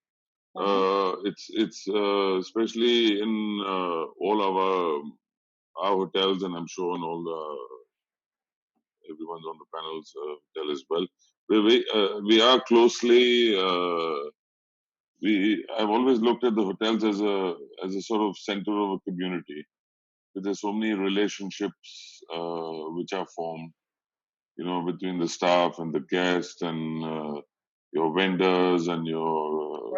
It's especially in all our hotels, and I'm sure in all everyone's on the panel's hotel as well. We are closely. I've always looked at the hotels as a sort of center of a community. There's so many relationships which are formed, between the staff and the guests and your vendors and your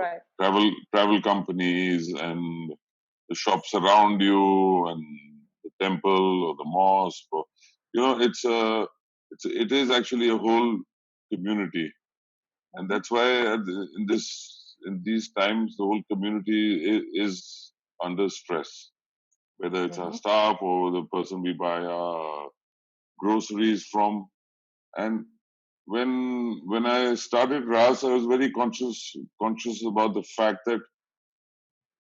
travel companies and the shops around you and the temple or the mosque. Or, it is actually a whole community, and that's why in these times the whole community is under stress, whether it's our staff or the person we buy our groceries from. And when I started RAAS, I was very conscious about the fact that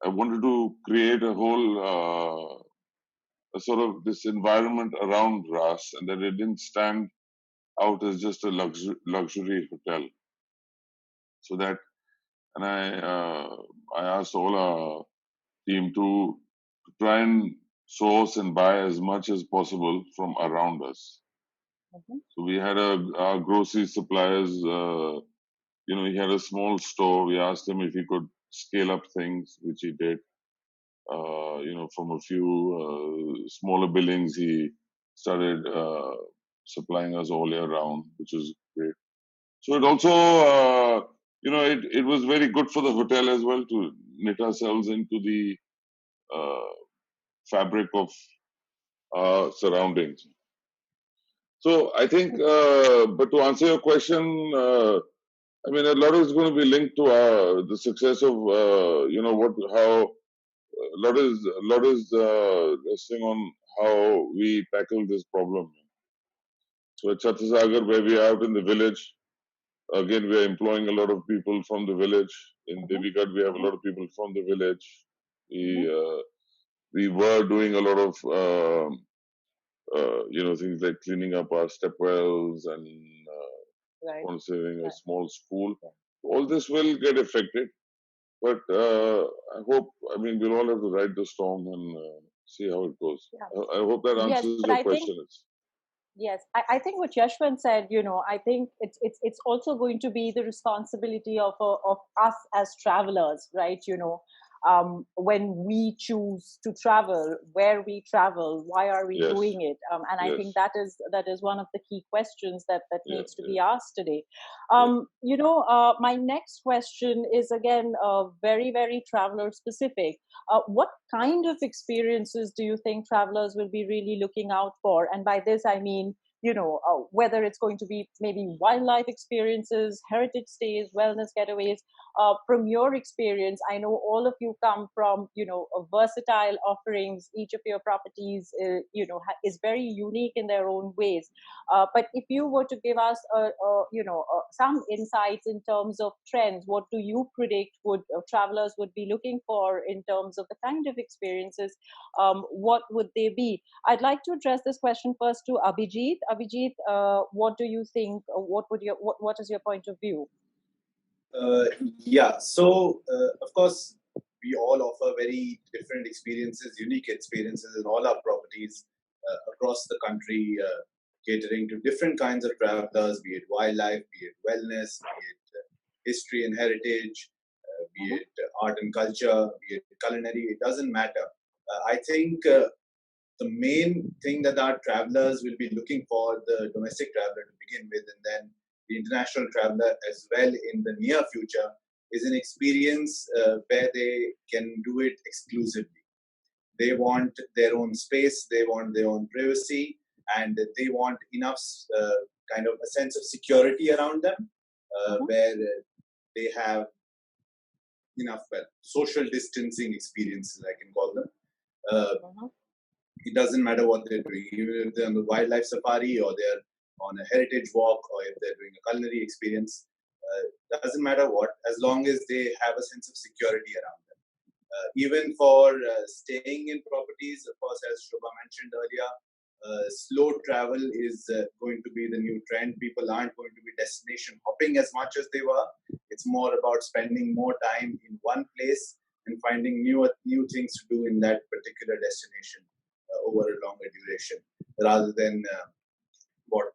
I wanted to create a whole a sort of this environment around RAAS, and that it didn't stand out as just a luxury hotel. So that, and I asked all our team to try and source and buy as much as possible from around us. So we had our grocery suppliers. He had a small store. We asked him if he could scale up things, which he did. From a few smaller buildings, he started supplying us all year round, which was great. So it also, it was very good for the hotel as well to knit ourselves into the fabric of our surroundings. So I think, but to answer your question, I mean, a lot is going to be linked to the success of, how a lot is resting on how we tackle this problem. So at Chhattisgarh, where we are out in the village, again, we are employing a lot of people from the village. In Devigarh, we have a lot of people from the village. We were doing a lot of, things like cleaning up our step wells and sponsoring a small school. All this will get affected. But I hope, we'll all have to ride the storm and see how it goes. I hope that answers your question. Yes, I think what Yeshwant said, I think it's also going to be the responsibility of us as travelers, right? When we choose to travel, where we travel, why are we doing it? And I think that is one of the key questions that needs to be asked today. My next question is again very, very traveler specific. What kind of experiences do you think travelers will be really looking out for? And by this, I mean, whether it's going to be maybe wildlife experiences, heritage stays, wellness getaways. From your experience, I know all of you come from, versatile offerings. Each of your properties, is very unique in their own ways. But if you were to give us, some insights in terms of trends, what do you predict travelers would be looking for in terms of the kind of experiences? What would they be? I'd like to address this question first to Avijit. Avijit, what do you think? What is your point of view? So of course, we all offer very different experiences, unique experiences in all our properties across the country, catering to different kinds of travelers, be it wildlife, be it wellness, be it history and heritage, be it art and culture, be it culinary. It doesn't matter. I think the main thing that our travelers will be looking for, the domestic traveler to begin with, and then the international traveler as well in the near future, is an experience where they can do it exclusively. They want their own space, they want their own privacy, and they want enough kind of a sense of security around them, where they have enough social distancing experiences, I can call them. It doesn't matter what they're doing, even if they're on the wildlife safari or they're on a heritage walk or if they're doing a culinary experience. Doesn't matter what, as long as they have a sense of security around them. Even for staying in properties, of course, as Shoba mentioned earlier, slow travel is going to be the new trend. People aren't going to be destination hopping as much as they were. It's more about spending more time in one place and finding new things to do in that particular destination over a longer duration, rather than what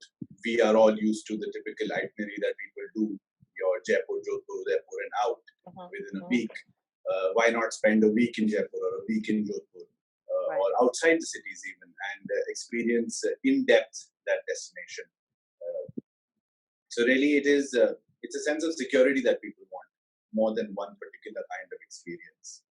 we are all used to, the typical itinerary that people do, your Jaipur, Jodhpur, Udaipur and out within a week. Why not spend a week in Jaipur or a week in Jodhpur or outside the cities even, and experience in depth that destination? So really it's a sense of security that people want more than one particular kind of experience.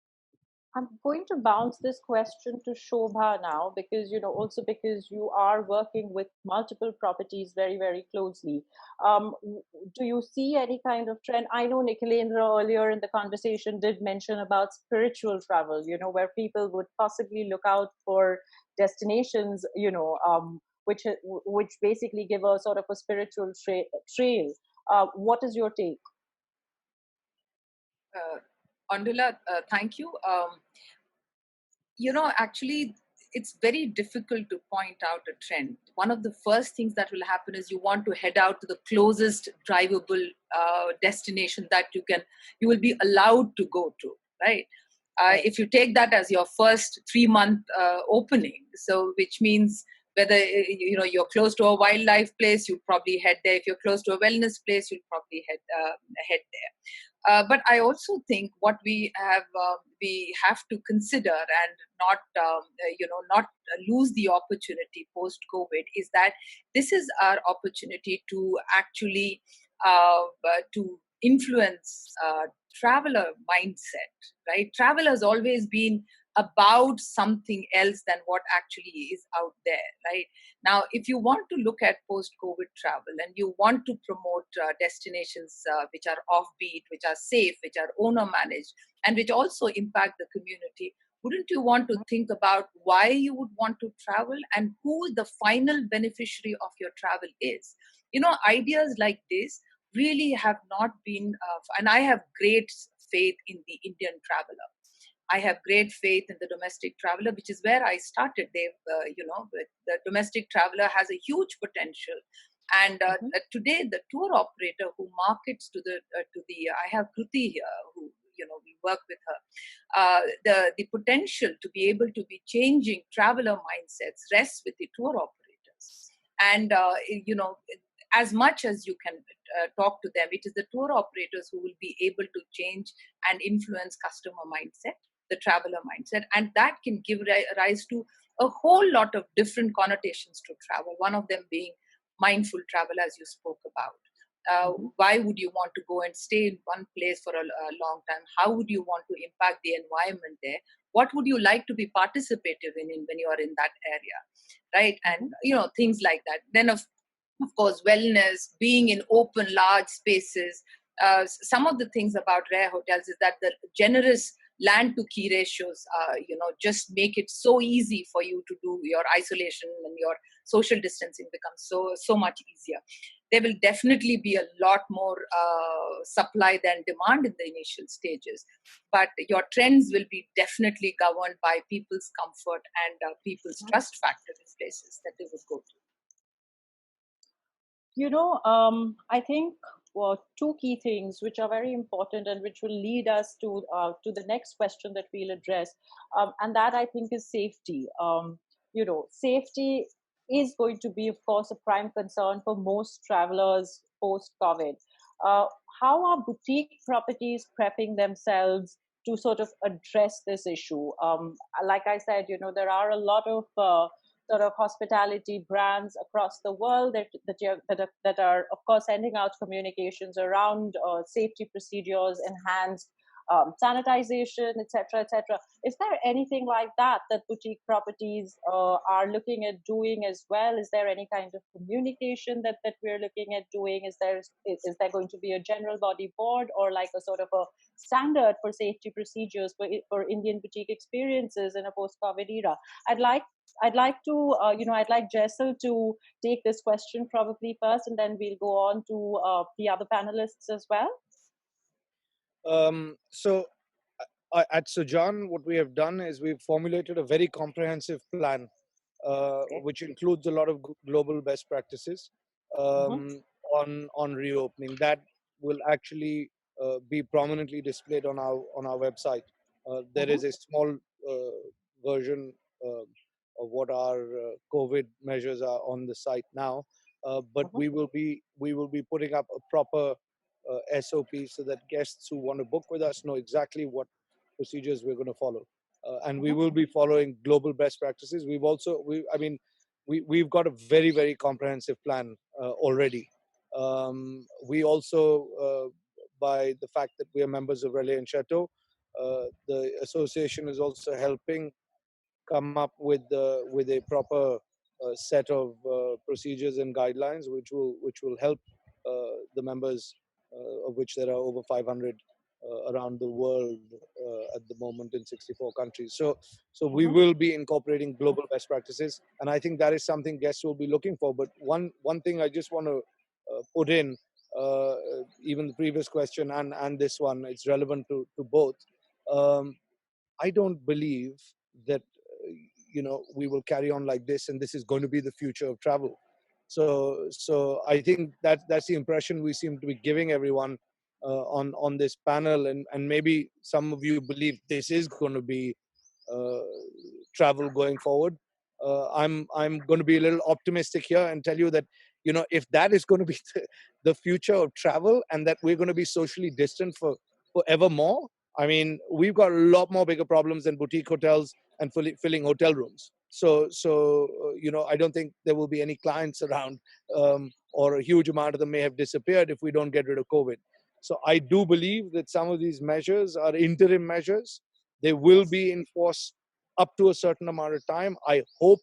I'm going to bounce this question to Shoba now, because, also because you are working with multiple properties very, very closely. Do you see any kind of trend? I know Nikhilendra earlier in the conversation did mention about spiritual travel, where people would possibly look out for destinations, which basically give a sort of a spiritual trail. What is your take? Aindrila, thank you. Actually, it's very difficult to point out a trend. One of the first things that will happen is you want to head out to the closest drivable destination that you will be allowed to go to, right? If you take that as your first 3-month opening, so which means whether you're close to a wildlife place, you'll probably head there. If you're close to a wellness place, you'll probably head there. But I also think what we have to consider and not lose the opportunity post COVID is that this is our opportunity to actually to influence traveler mindset. Right, travel has always been about something else than what actually is out there. Right now, if you want to look at post-COVID travel and you want to promote destinations which are offbeat, which are safe, which are owner managed, and which also impact the community, wouldn't you want to think about why you would want to travel and who the final beneficiary of your travel is? Ideas like this really have not been, and I have great faith in the Indian traveler. I have great faith in the domestic traveler, which is where I started. The domestic traveler has a huge potential. And today, the tour operator who markets to the, I have Kruti here, who, we work with her. The potential to be able to be changing traveler mindsets rests with the tour operators. And, as much as you can talk to them, it is the tour operators who will be able to change and influence customer mindset, the traveler mindset, and that can give rise to a whole lot of different connotations to travel, one of them being mindful travel, as you spoke about. Why would you want to go and stay in one place for a long time? How would you want to impact the environment there? What would you like to be participative in when you are in that area, right? And things like that. Then of course, wellness, being in open, large spaces. Some of the things about rare hotels is that the generous land to key ratios, just make it so easy for you to do your isolation, and your social distancing becomes so much easier. There will definitely be a lot more supply than demand in the initial stages, but your trends will be definitely governed by people's comfort and people's trust factor in places that they would go to. I think two key things which are very important and which will lead us to the next question that we'll address, and that I think is safety. Safety is going to be, of course, a prime concern for most travelers post-COVID. How are boutique properties prepping themselves to sort of address this issue? Like I said, there are a lot of sort of hospitality brands across the world that are, of course, sending out communications around safety procedures, enhanced sanitization, etc., etc. Is there anything like that boutique properties are looking at doing as well? Is there any kind of communication that we're looking at doing? Is there going to be a general body board or like a sort of a standard for safety procedures for Indian boutique experiences in a post-COVID era? I'd like Jaisal to take this question probably first, and then we'll go on to the other panelists as well. So at SUJA, what we have done is we've formulated a very comprehensive plan, which includes a lot of global best practices on reopening. That will actually be prominently displayed on our website. There is a small version of what our COVID measures are on the site now, but we will be putting up a proper SOP so that guests who want to book with us know exactly what procedures we're going to follow, and we will be following global best practices. We've got a very, very comprehensive plan already. We also, by the fact that we are members of Relais and Chateau, the association is also helping come up with a proper set of procedures and guidelines, which will help the members, of which there are over 500 around the world at the moment in 64 countries. So we will be incorporating global best practices, and I think that is something guests will be looking for. But one thing I just want to put in, even the previous question and this one, it's relevant to both. I don't believe that we will carry on like this and this is going to be the future of travel. So I think that's the impression we seem to be giving everyone on this panel, and maybe some of you believe this is going to be travel going forward. I'm going to be a little optimistic here and tell you that if that is going to be the future of travel, and that we're going to be socially distant for forevermore, I mean, we've got a lot more bigger problems than boutique hotels and filling hotel rooms. So I don't think there will be any clients around, or a huge amount of them may have disappeared if we don't get rid of COVID. So I do believe that some of these measures are interim measures. They will be enforced up to a certain amount of time. I hope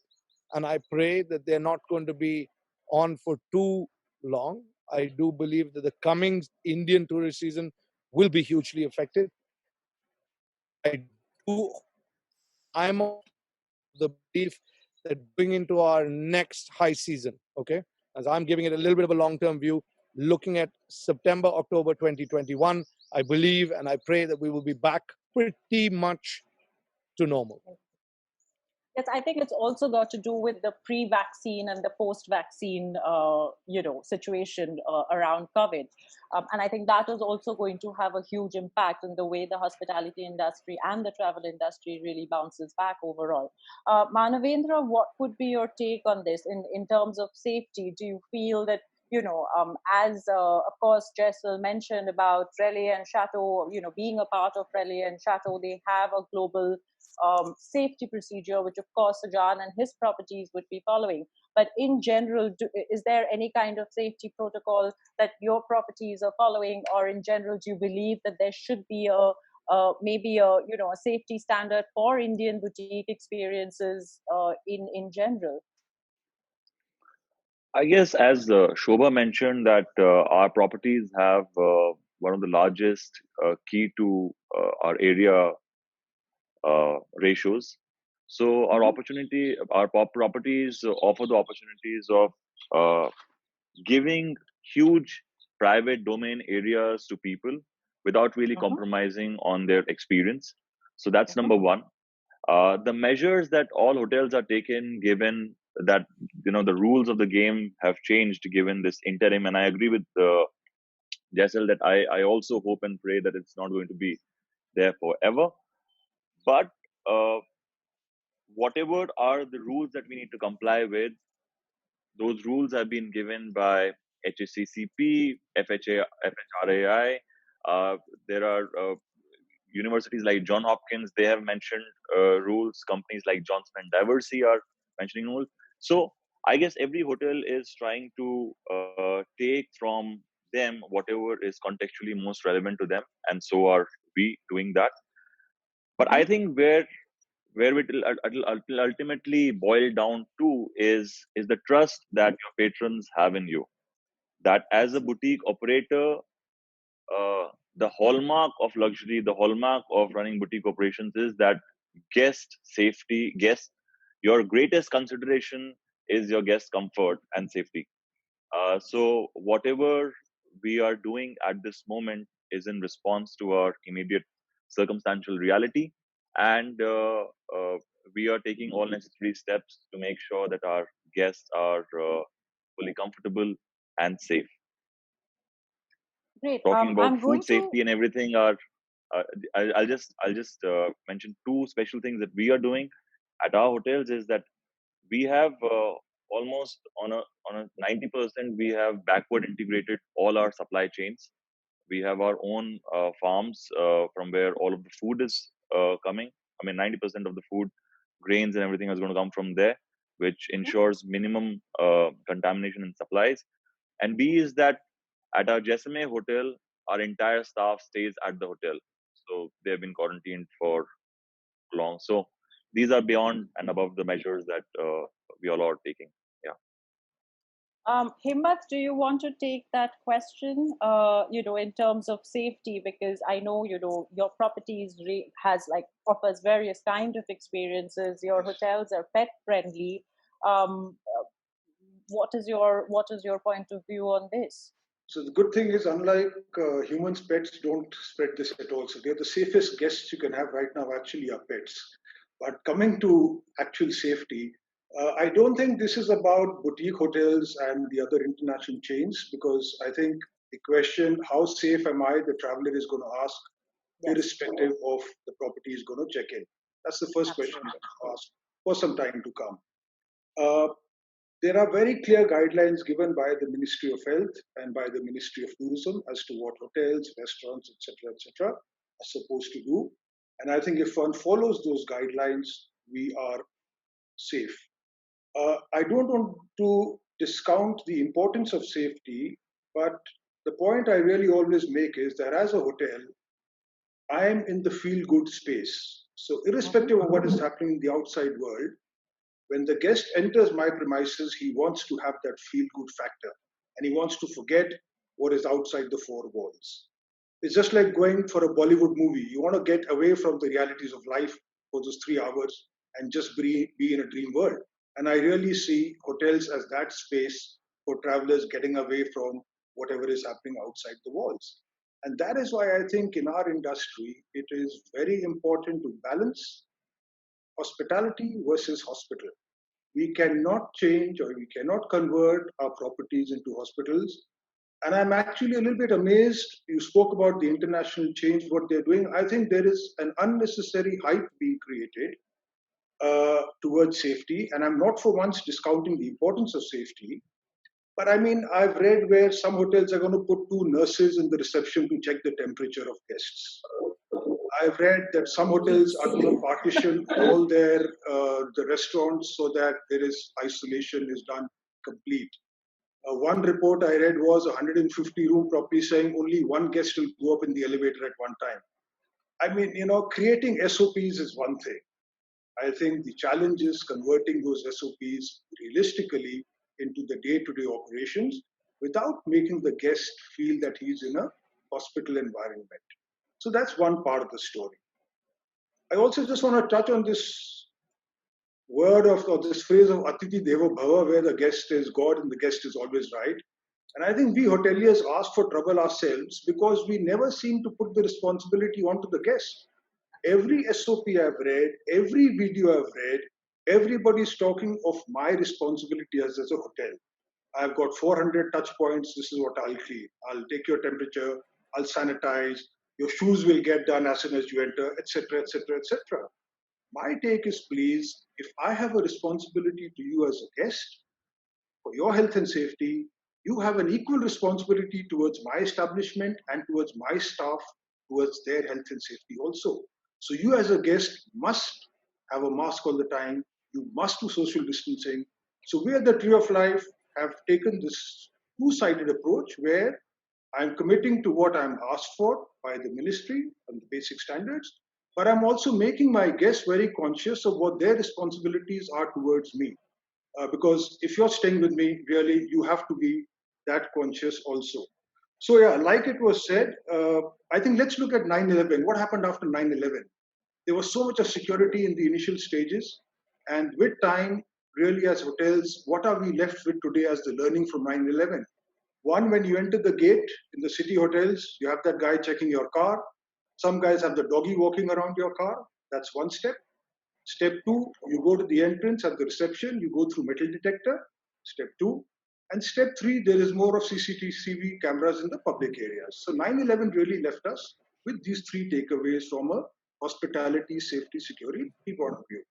and I pray that they're not going to be on for too long. I do believe that the coming Indian tourist season will be hugely affected. I do I'm of the belief that going into our next high season, okay, as I'm giving it a little bit of a long-term view, looking at September, October 2021, I believe and I pray that we will be back pretty much to normal. Yes, I think it's also got to do with the pre-vaccine and the post-vaccine, situation around COVID, and I think that is also going to have a huge impact in the way the hospitality industry and the travel industry really bounces back overall. Manvendra, what would be your take on this in terms of safety? Do you feel that as of course Jaisal mentioned about Relais and Chateau, being a part of Relais and Chateau, they have a global safety procedure, which of course Sujan and his properties would be following. But in general, is there any kind of safety protocol that your properties are following, or in general, do you believe that there should be maybe a safety standard for Indian boutique experiences in general? I guess, as Shoba mentioned, that our properties have one of the largest key to our area ratios. So our properties offer the opportunities of giving huge private domain areas to people without really compromising on their experience. So that's number one. The measures that all hotels are taken, given that the rules of the game have changed, given this interim, and I agree with Jaisal that I also hope and pray that it's not going to be there forever. But whatever are the rules that we need to comply with, those rules have been given by HACCP, FHRAI. There are universities like John Hopkins, they have mentioned rules. Companies like Johnson and Diversey are mentioning rules. So I guess every hotel is trying to take from them whatever is contextually most relevant to them, and so are we doing that. But I think where it will ultimately boil down to is the trust that your patrons have in you. That as a boutique operator, the hallmark of luxury, the hallmark of running boutique operations is that guest safety, your greatest consideration is your guest comfort and safety. So whatever we are doing at this moment is in response to our immediate circumstantial reality, and we are taking all necessary steps to make sure that our guests are fully comfortable and safe. Great. Talking about I'm going food safety and everything, I'll just mention two special things that we are doing at our hotels. Is that we have almost on a 90% we have backward integrated all our supply chains. We have our own farms from where all of the food is coming. I mean, 90% of the food, grains and everything is going to come from there, which ensures minimum contamination in supplies. And B is that at our Jaisalmer hotel, our entire staff stays at the hotel. So they've been quarantined for long. So these are beyond and above the measures that we all are taking. Yeah. Himmat, do you want to take that question? In terms of safety, because I know your properties offers various kind of experiences. Your hotels are pet friendly. What is your point of view on this? So the good thing is, unlike humans, pets don't spread this at all. So they're the safest guests you can have right now. Actually, are pets. But coming to actual safety, I don't think this is about boutique hotels and the other international chains, because I think the question, how safe am I, the traveler is going to ask, irrespective of the property is going to check in. That's the first question he's going to ask for some time to come. There are very clear guidelines given by the Ministry of Health and by the Ministry of Tourism as to what hotels, restaurants, etc., are supposed to do. And I think if one follows those guidelines, we are safe. I don't want to discount the importance of safety, but the point I really always make is that as a hotel, I am in the feel-good space. So irrespective of what is happening in the outside world, when the guest enters my premises, he wants to have that feel-good factor, and he wants to forget what is outside the four walls. It's just like going for a Bollywood movie. You want to get away from the realities of life for those 3 hours. and just be in a dream world. And I really see hotels as that space for travelers getting away from whatever is happening outside the walls. And that is why I think in our industry, it is very important to balance hospitality versus hospital. We cannot change or we cannot convert our properties into hospitals. And I'm actually a little bit amazed. You spoke about the international change, what they're doing. I think there is an unnecessary hype being created towards safety. And I'm not for once discounting the importance of safety. But I mean, I've read where some hotels are going to put two nurses in the reception to check the temperature of guests. I've read that some hotels are going to partition all their the restaurants so that there is isolation is done complete. One report I read was 150 room property saying only one guest will go up in the elevator at one time. I mean, creating SOPs is one thing. I think the challenge is converting those SOPs realistically into the day-to-day operations without making the guest feel that he's in a hospital environment. So that's one part of the story. I also just want to touch on this word or this phrase of Atiti Devo Bhava, where the guest is God and the guest is always right. And I think we hoteliers ask for trouble ourselves because we never seem to put the responsibility onto the guest. Every SOP I've read, every video I've read, everybody's talking of my responsibility as a hotel. I've got 400 touch points. This is what I'll clean. I'll take your temperature. I'll sanitize. Your shoes will get done as soon as you enter, etc., etc., etc. My take is, please, if I have a responsibility to you as a guest for your health and safety, you have an equal responsibility towards my establishment and towards my staff, towards their health and safety also. So you as a guest must have a mask all the time. You must do social distancing. So we at the Tree of Life have taken this two-sided approach where I'm committing to what I'm asked for by the ministry and the basic standards, but I'm also making my guests very conscious of what their responsibilities are towards me. Because if you're staying with me, really, you have to be that conscious also. So yeah, like it was said, I think let's look at 9/11. What happened after 9/11? There was so much of security in the initial stages, and with time, really as hotels, what are we left with today as the learning from 9/11? One, when you enter the gate in the city hotels, you have that guy checking your car. Some guys have the doggy walking around your car. That's one step. Step two, you go to the entrance at the reception, you go through metal detector. Step two. And step three, there is more of CCTV cameras in the public areas. So 9/11 really left us with these three takeaways from a hospitality, safety, security point of view.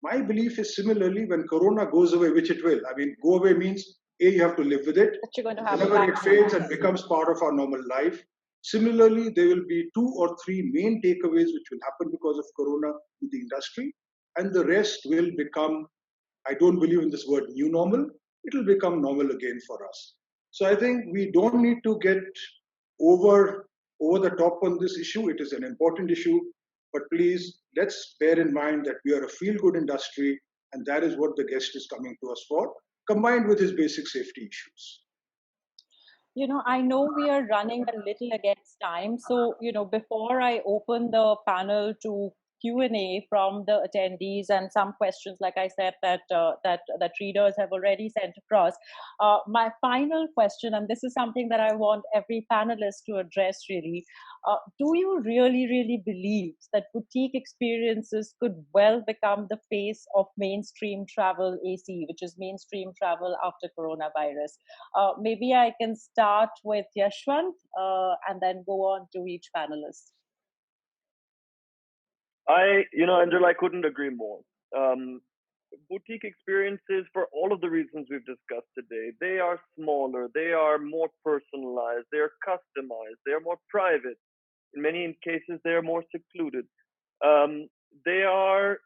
My belief is similarly when Corona goes away, which it will. I mean, go away means you have to live with it. But you're going to have whenever it fades and becomes part of our normal life. Similarly, there will be 2 or 3 main takeaways which will happen because of Corona in the industry, and the rest will become, I don't believe in this word new normal, it will become normal again for us. So I think we don't need to get over the top on this issue. It is an important issue, but please let's bear in mind that we are a feel-good industry, and that is what the guest is coming to us for, combined with his basic safety issues. I know we are running a little against time. So, before I open the panel to Q&A from the attendees and some questions, like I said, that readers have already sent across. My final question, and this is something that I want every panelist to address really, do you really, really believe that boutique experiences could well become the face of mainstream travel AC, which is mainstream travel after coronavirus? Maybe I can start with Yeshwant and then go on to each panelist. Aindrila, I couldn't agree more. Boutique experiences, for all of the reasons we've discussed today, they are smaller, they are more personalized, they are customized, they are more private. In many cases, they are more secluded. They are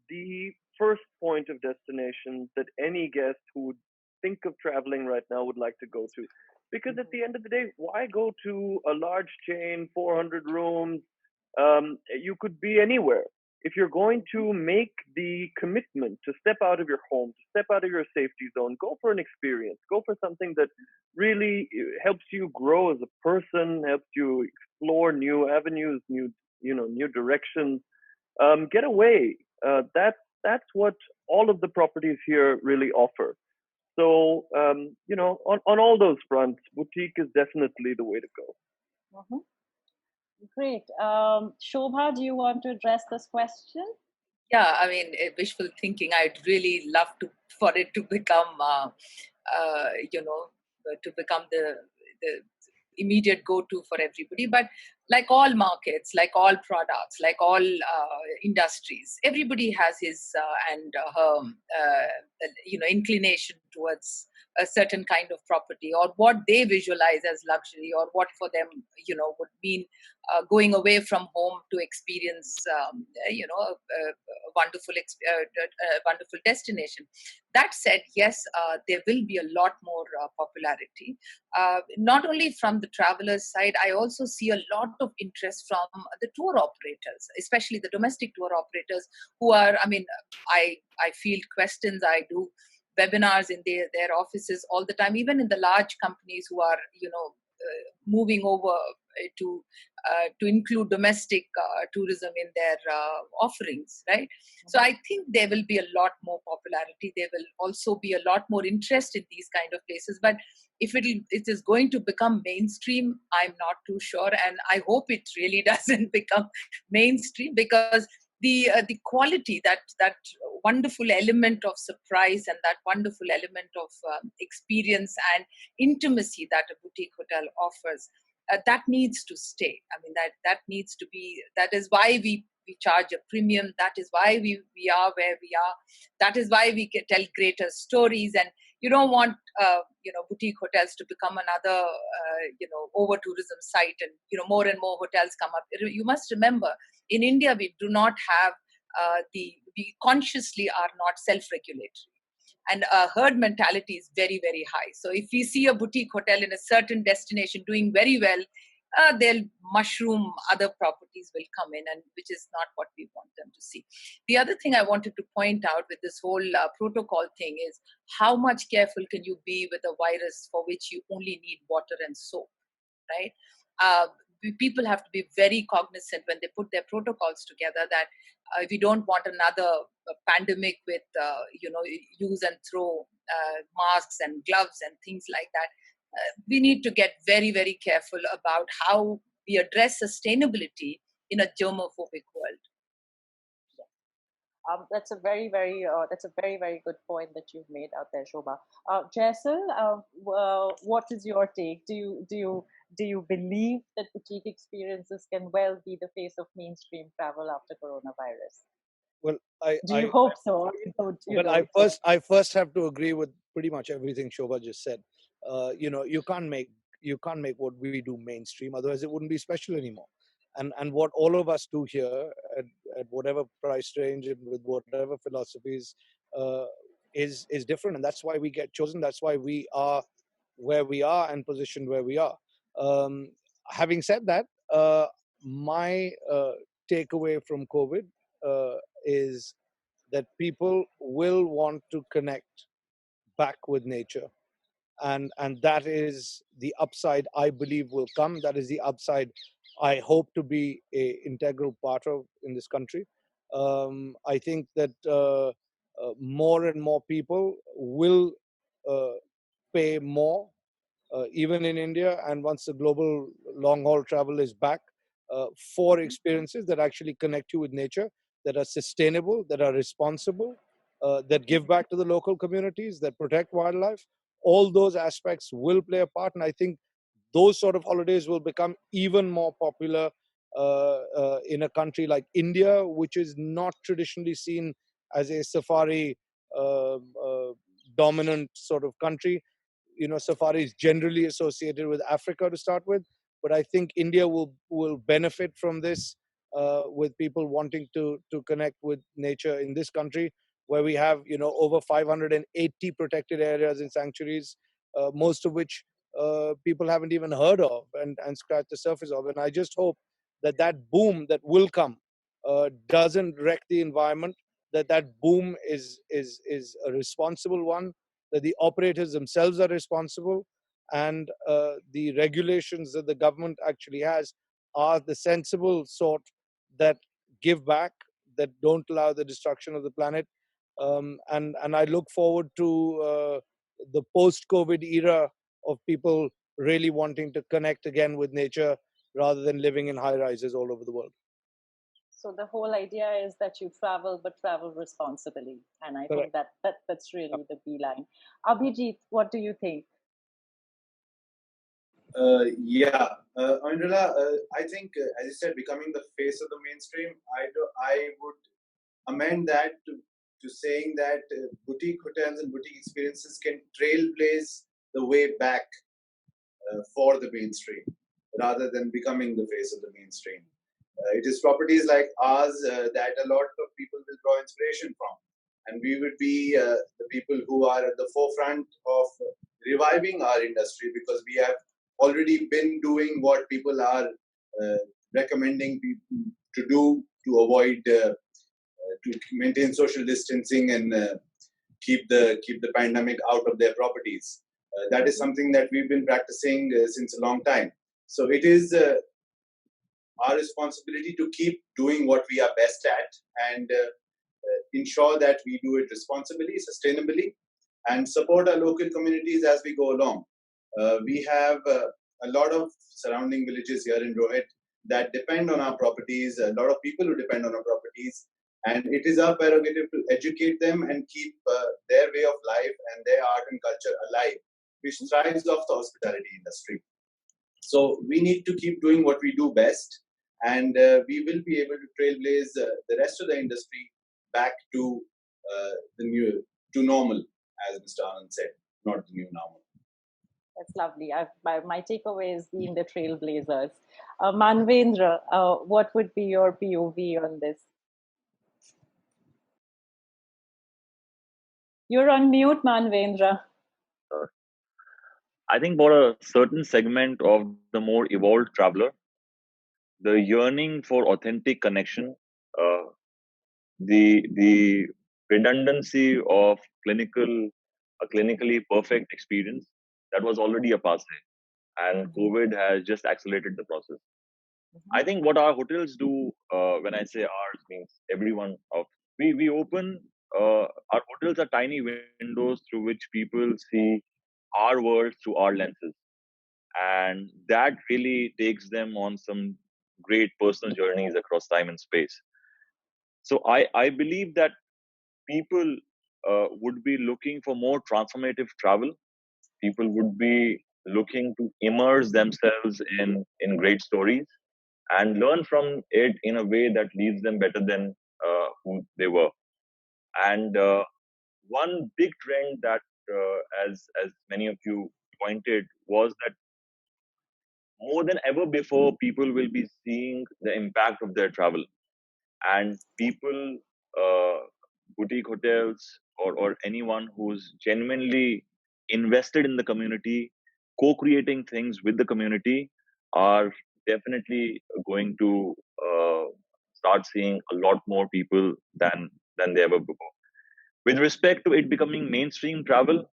the first point of destination that any guest who would think of traveling right now would like to go to. Because at the end of the day, why go to a large chain, 400 rooms? You could be anywhere. If you're going to make the commitment to step out of your home, to step out of your safety zone, go for an experience, go for something that really helps you grow as a person, helps you explore new avenues, new directions. Get away. That's that's what all of the properties here really offer. So, on all those fronts, boutique is definitely the way to go. Mhm. Great. Shobha, do you want to address this question? Yeah, I mean, wishful thinking. I'd really love for it to become, to become the immediate go-to for everybody. But like all markets, like all products, like all industries, everybody has his and her, inclination towards a certain kind of property, or what they visualize as luxury, or what for them, would mean going away from home to experience, a wonderful destination. That said, yes, there will be a lot more popularity. Not only from the travelers' side, I also see a lot of interest from the tour operators, especially the domestic tour operators who are, I field questions, I do webinars in their offices all the time, even in the large companies who are, moving over to include domestic tourism in their offerings, right? So I think there will be a lot more popularity. There will also be a lot more interest in these kind of places. But if it is going to become mainstream, I'm not too sure, and I hope it really doesn't become mainstream, because the quality, that wonderful element of surprise and that wonderful element of experience and intimacy that a boutique hotel offers, that needs to stay. I mean, that needs to be. That is why we charge a premium. That is why we are where we are. That is why we can tell greater stories. And you don't want boutique hotels to become another over tourism site, and more and more hotels come up. You must remember, in India we do not have we consciously are not self-regulatory, and herd mentality is very, very high. So if we see a boutique hotel in a certain destination doing very well, they'll mushroom, other properties will come in, and which is not what we want them to see. The other thing I wanted to point out with this whole protocol thing is, how much careful can you be with a virus for which you only need water and soap, right? People have to be very cognizant when they put their protocols together, that we don't want another pandemic with use and throw masks and gloves and things like that. We need to get very, very careful about how we address sustainability in a germophobic world. That's a very, very good point that you've made out there, Shoba. Jaisal, what is your take? Do you believe that boutique experiences can well be the face of mainstream travel after coronavirus? Well, do you hope so? Or you don't? I first have to agree with pretty much everything Shoba just said. You can't make what we do mainstream, otherwise it wouldn't be special anymore. And what all of us do here at whatever price range and with whatever philosophies is different, and that's why we get chosen. That's why we are where we are and positioned where we are. Having said that, my takeaway from COVID is that people will want to connect back with nature, and that is the upside I believe will come. That is the upside I hope to be a integral part of in this country. I think that more and more people will pay more, even in India, and once the global long haul travel is back, for experiences that actually connect you with nature, that are sustainable, that are responsible, that give back to the local communities, that protect wildlife. All those aspects will play a part, and I think those sort of holidays will become even more popular in a country like India, which is not traditionally seen as a safari dominant sort of country. Safari is generally associated with Africa to start with, but I think India will benefit from this, with people wanting to connect with nature in this country, where we have over 580 protected areas and sanctuaries, most of which people haven't even heard of and scratched the surface of. And I just hope that boom that will come doesn't wreck the environment, that boom is a responsible one, that the operators themselves are responsible, and the regulations that the government actually has are the sensible sort that give back, that don't allow the destruction of the planet. And I look forward to the post-COVID era of people really wanting to connect again with nature rather than living in high-rises all over the world. So the whole idea is that you travel, but travel responsibly. And I Correct. think that's really the beeline. Avijit, what do you think? Aindrila, I think, as you said, becoming the face of the mainstream, I would amend that to saying that boutique hotels and boutique experiences can trailblaze the way back for the mainstream, rather than becoming the face of the mainstream. It is properties like ours that a lot of people will draw inspiration from. And we would be the people who are at the forefront of reviving our industry, because we have already been doing what people are recommending people to do to avoid, to maintain social distancing and keep the pandemic out of their properties. That is something that we've been practicing since a long time. So it is our responsibility to keep doing what we are best at, and ensure that we do it responsibly, sustainably, and support our local communities as we go along. We have a lot of surrounding villages here in Rohet that depend on our properties, a lot of people who depend on our properties, and it is our prerogative to educate them and keep their way of life and their art and culture alive, which thrives off the hospitality industry. So we need to keep doing what we do best, and we will be able to trailblaze the rest of the industry back to to normal, as Mr. Anand said, not the new normal. That's lovely. My takeaway has been the trailblazers. Manvendra, what would be your POV on this? You're on mute, Manvendra. I think for a certain segment of the more evolved traveler, the yearning for authentic connection, the redundancy of a clinically perfect experience, that was already a past day, and COVID has just accelerated the process. I think what our hotels do, when I say ours, means everyone of we open our hotels are tiny windows through which people see our world through our lenses, and that really takes them on some great personal journeys across time and space. So I believe that people would be looking for more transformative travel. People would be looking to immerse themselves in great stories and learn from it in a way that leaves them better than who they were. And one big trend that, as many of you pointed, was that more than ever before, people will be seeing the impact of their travel, and people, boutique hotels, or anyone who's genuinely invested in the community, co-creating things with the community, are definitely going to start seeing a lot more people than they ever before. With respect to it becoming mainstream travel,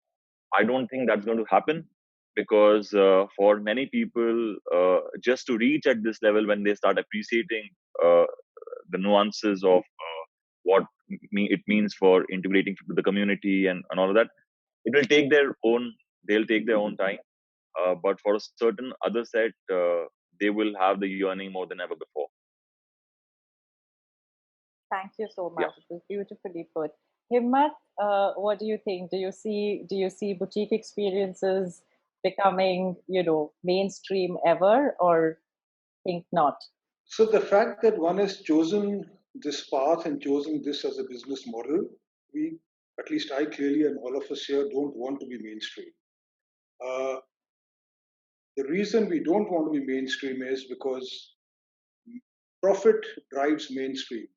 I don't think that's going to happen, because for many people, just to reach at this level, when they start appreciating the nuances of what it means for integrating to the community and all of that, it will take they'll take their own time. But for a certain other set, they will have the yearning more than ever before. Thank you so much. Yeah. It was beautifully put. Himmat, what do you think? Do you see boutique experiences becoming, mainstream ever, or think not? So the fact that one has chosen this path and chosen this as a business model, at least I clearly and all of us here, don't want to be mainstream. The reason we don't want to be mainstream is because profit drives mainstream.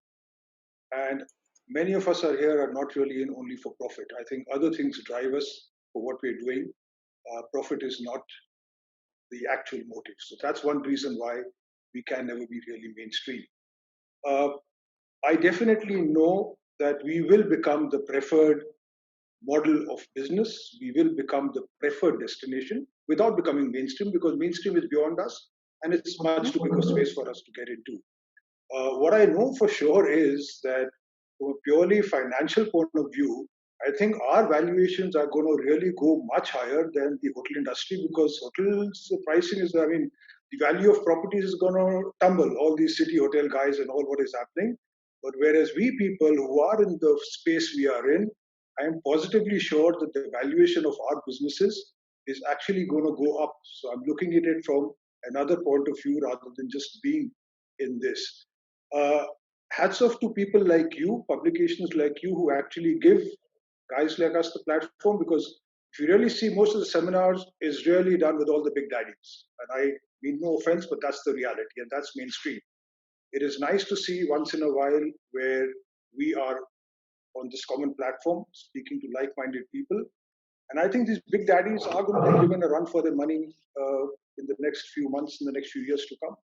And many of us are here are not really in only for profit. I think other things drive us for what we're doing. Profit is not the actual motive. So that's one reason why we can never be really mainstream. I definitely know that we will become the preferred model of business. We will become the preferred destination without becoming mainstream, because mainstream is beyond us and it's much too big a space for us to get into. What I know for sure is that from a purely financial point of view, I think our valuations are going to really go much higher than the hotel industry, because hotels pricing is, I mean, the value of properties is going to tumble, all these city hotel guys and all what is happening. But whereas we people who are in the space we are in, I am positively sure that the valuation of our businesses is actually going to go up. So I'm looking at it from another point of view rather than just being in this. Uh, Hats off to people like you, publications like you, who actually give guys like us the platform, because if you really see, most of the seminars is really done with all the big daddies. And I mean no offense, but that's the reality, and that's mainstream. It is nice to see once in a while where we are on this common platform speaking to like-minded people. And I think these big daddies are going to be given a run for their money in the next few months, in the next few years to come.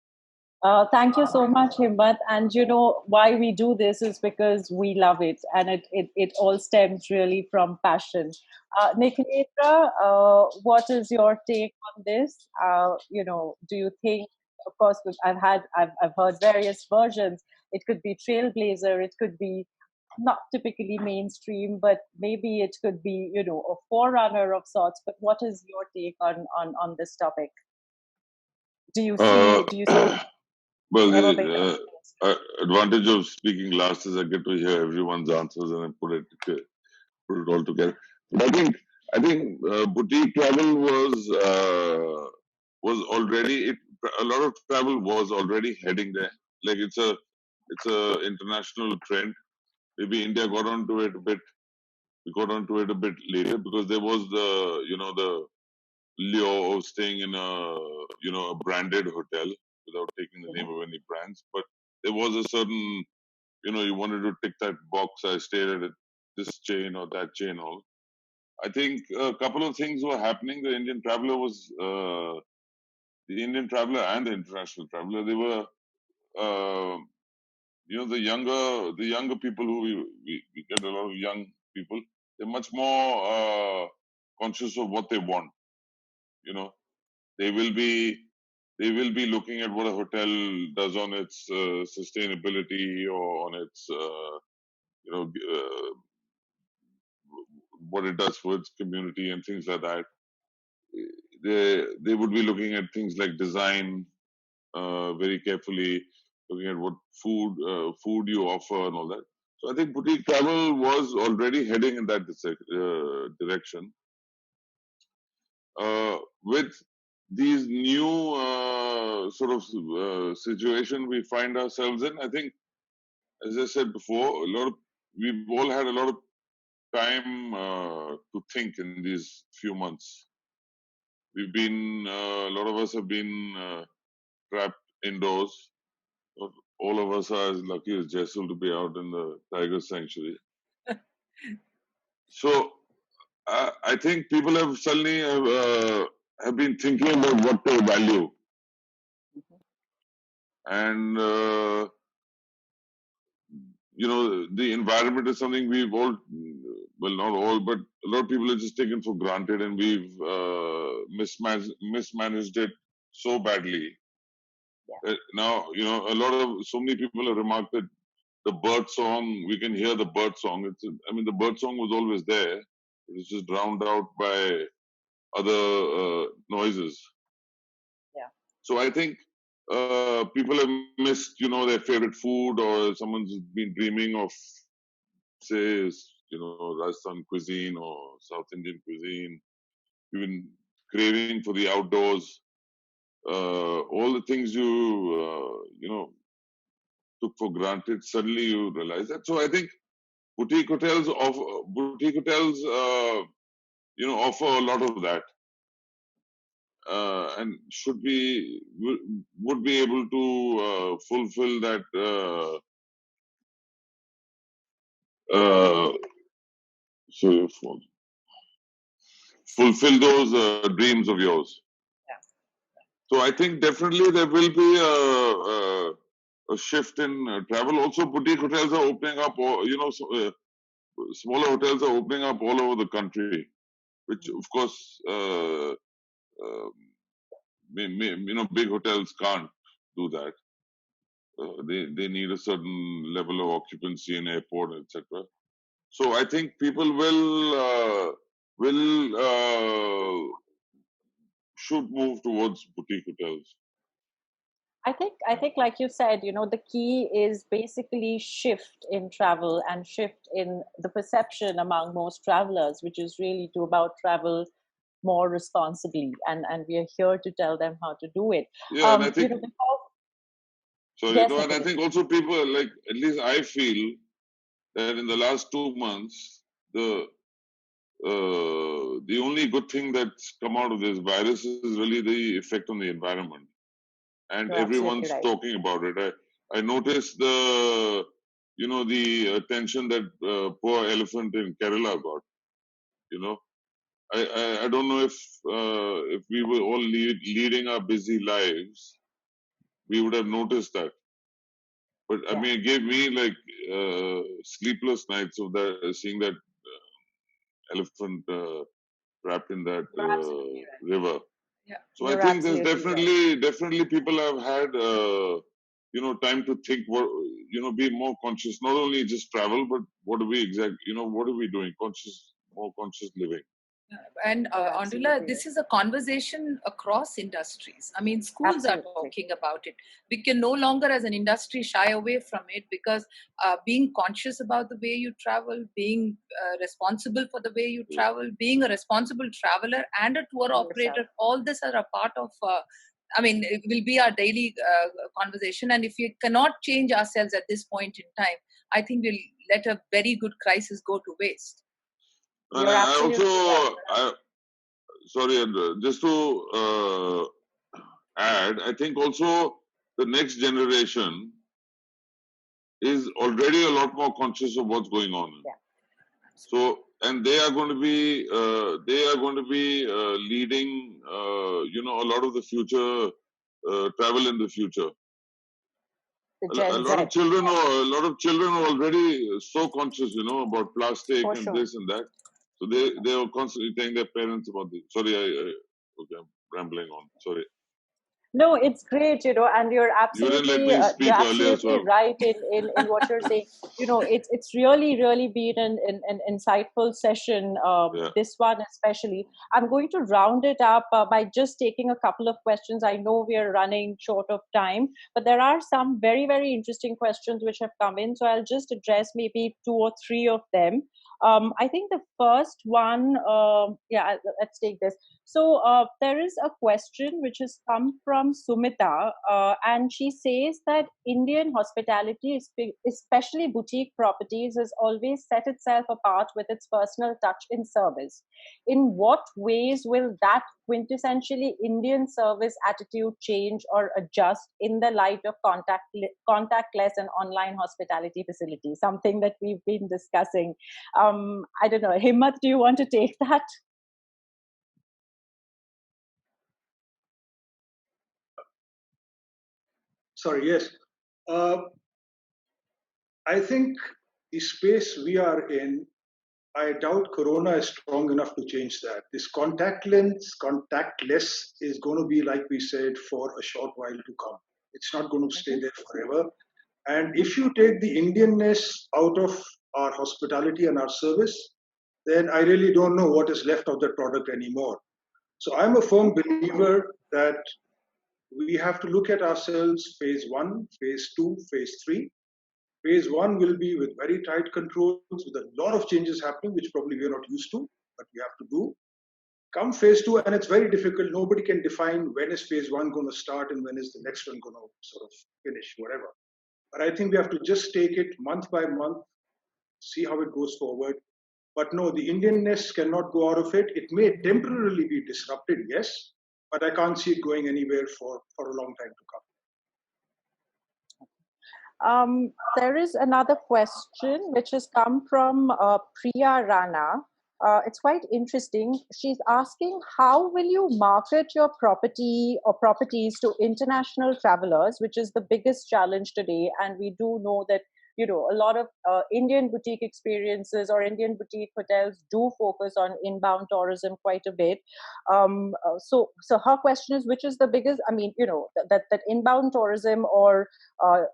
Thank you so much, Himmat. And you know why we do this is because we love it, and it all stems really from passion. Nikhilendra, what is your take on this? You know, do you think? Of course, I've heard various versions. It could be trailblazer. It could be not typically mainstream, but maybe it could be, you know, a forerunner of sorts. But what is your take on this topic? Do you Uh, see? Do you see? well, Ever the advantage of speaking last is I get to hear everyone's answers and I put it all together. But I think boutique travel was already a lot of travel was already heading there. Like it's a international trend. Maybe India got onto it a bit. We got onto it a bit later because there was the lure of staying in a branded hotel without taking the name of any brands. But there was a certain, you wanted to tick that box. I stayed at this chain or that chain. All. I think a couple of things were happening. The Indian traveler and the international traveler. They were, the younger people who we get a lot of young people. They're much more conscious of what they want. You know, they will be looking at what a hotel does on its sustainability or on its what it does for its community and things like that. They would be looking at things like design very carefully, looking at what food you offer and all that. So I think boutique travel was already heading in that direction. With these new situation we find ourselves in, I think, as I said before, we've all had a lot of time to think in these few months. A lot of us have been trapped indoors. Not all of us are as lucky as Jaisal to be out in the tiger sanctuary. So I think people have suddenly have been thinking about what they value, and the environment is something we've all, well, not all, but a lot of people have just taken for granted, and we've mismanaged it so badly. Now, so many people have remarked that the bird song, we can hear the bird song. The bird song was always there. It was just drowned out by other noises. Yeah. So I think people have missed, their favorite food, or someone's been dreaming of, say, Rajasthan cuisine or South Indian cuisine, even craving for the outdoors. All the things you took for granted, suddenly you realize that. So I think boutique hotels offer a lot of that, and would be able to fulfill that fulfill those dreams of yours. Yeah. So I think definitely there will be a shift in travel. Also, boutique hotels are opening up, smaller hotels are opening up all over the country, which of course, big hotels can't do that. they need a certain level of occupancy in airport, etc. So I think people should move towards boutique hotels. I think like you said, the key is basically shift in travel and shift in the perception among most travelers, which is really about travel more responsibly, and we are here to tell them how to do it. Yeah, and I think Yes, and I think also people, like, at least I feel that in the last 2 months, the only good thing that's come out of this virus is really the effect on the environment, and You're everyone's right. talking about it. I noticed the attention that poor elephant in Kerala got. I don't know if we were all leading our busy lives, we would have noticed that. But I mean, it gave me like sleepless nights of that, seeing that elephant trapped in that river. Yeah. So I think there's definitely people have had time to think, be more conscious, not only just travel, but what are we doing? More conscious living. And Aindrila, this is a conversation across industries. I mean, schools are talking about it. We can no longer, as an industry, shy away from it, because being conscious about the way you travel, being responsible for the way you travel, being a responsible traveler and a tour operator, all this are a part of, it will be our daily conversation. And if we cannot change ourselves at this point in time, I think we'll let a very good crisis go to waste. And sorry, Andra, just to add, I think also the next generation is already a lot more conscious of what's going on. Yeah. So, and they are going to be leading, a lot of the future travel in the future. A lot of children are already so conscious, about plastic this and that. So they are constantly telling their parents about this. Sorry, okay, I'm rambling on. Sorry. No, it's great, and you're absolutely, you you're absolutely right in what you're saying. It's really been an insightful session, this one especially. I'm going to round it up by just taking a couple of questions. I know we are running short of time, but there are some very, very interesting questions which have come in. So I'll just address maybe 2 or 3 of them. I think the first one, let's take this. So there is a question which has come from Sumita, and she says that Indian hospitality, especially boutique properties, has always set itself apart with its personal touch in service. In what ways will that quintessentially Indian service attitude change or adjust in the light of contactless and online hospitality facilities? Something that we've been discussing. I don't know, Himmat, do you want to take that? Sorry, yes. I think the space we are in, I doubt Corona is strong enough to change that. This contactless is going to be, like we said, for a short while to come. It's not going to stay there forever. And if you take the Indianness out of our hospitality and our service, then I really don't know what is left of that product anymore. So I'm a firm believer that we have to look at ourselves phase 1, phase 2, phase 3. Phase 1 will be with very tight controls, with a lot of changes happening, which probably we are not used to, but we have to do. Come phase 2, and it's very difficult. Nobody can define when is phase 1 going to start and when is the next one going to sort of finish, whatever. But I think we have to just take it month by month, see how it goes forward. But no, the Indianness cannot go out of it. It may temporarily be disrupted, yes, but I can't see it going anywhere for a long time to come. There is another question which has come from Priya Rana. It's quite interesting. She's asking, how will you market your property or properties to international travelers, which is the biggest challenge today? And we do know that a lot of Indian boutique experiences or Indian boutique hotels do focus on inbound tourism quite a bit. So her question is, which is the biggest? I mean, that inbound tourism or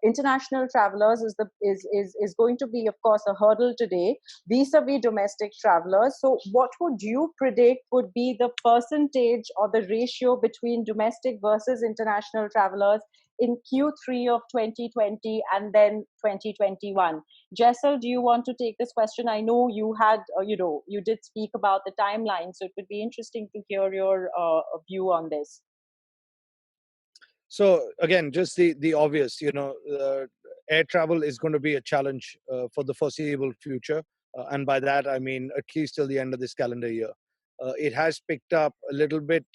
international travelers is going to be, of course, a hurdle today vis-a-vis domestic travelers. So what would you predict would be the percentage or the ratio between domestic versus international travelers in Q3 of 2020 and then 2021? Jaisal, do you want to take this question? I know you had, you did speak about the timeline, so it would be interesting to hear your view on this. So again, just the obvious, air travel is going to be a challenge for the foreseeable future. And by that, I mean at least till the end of this calendar year. It has picked up a little bit,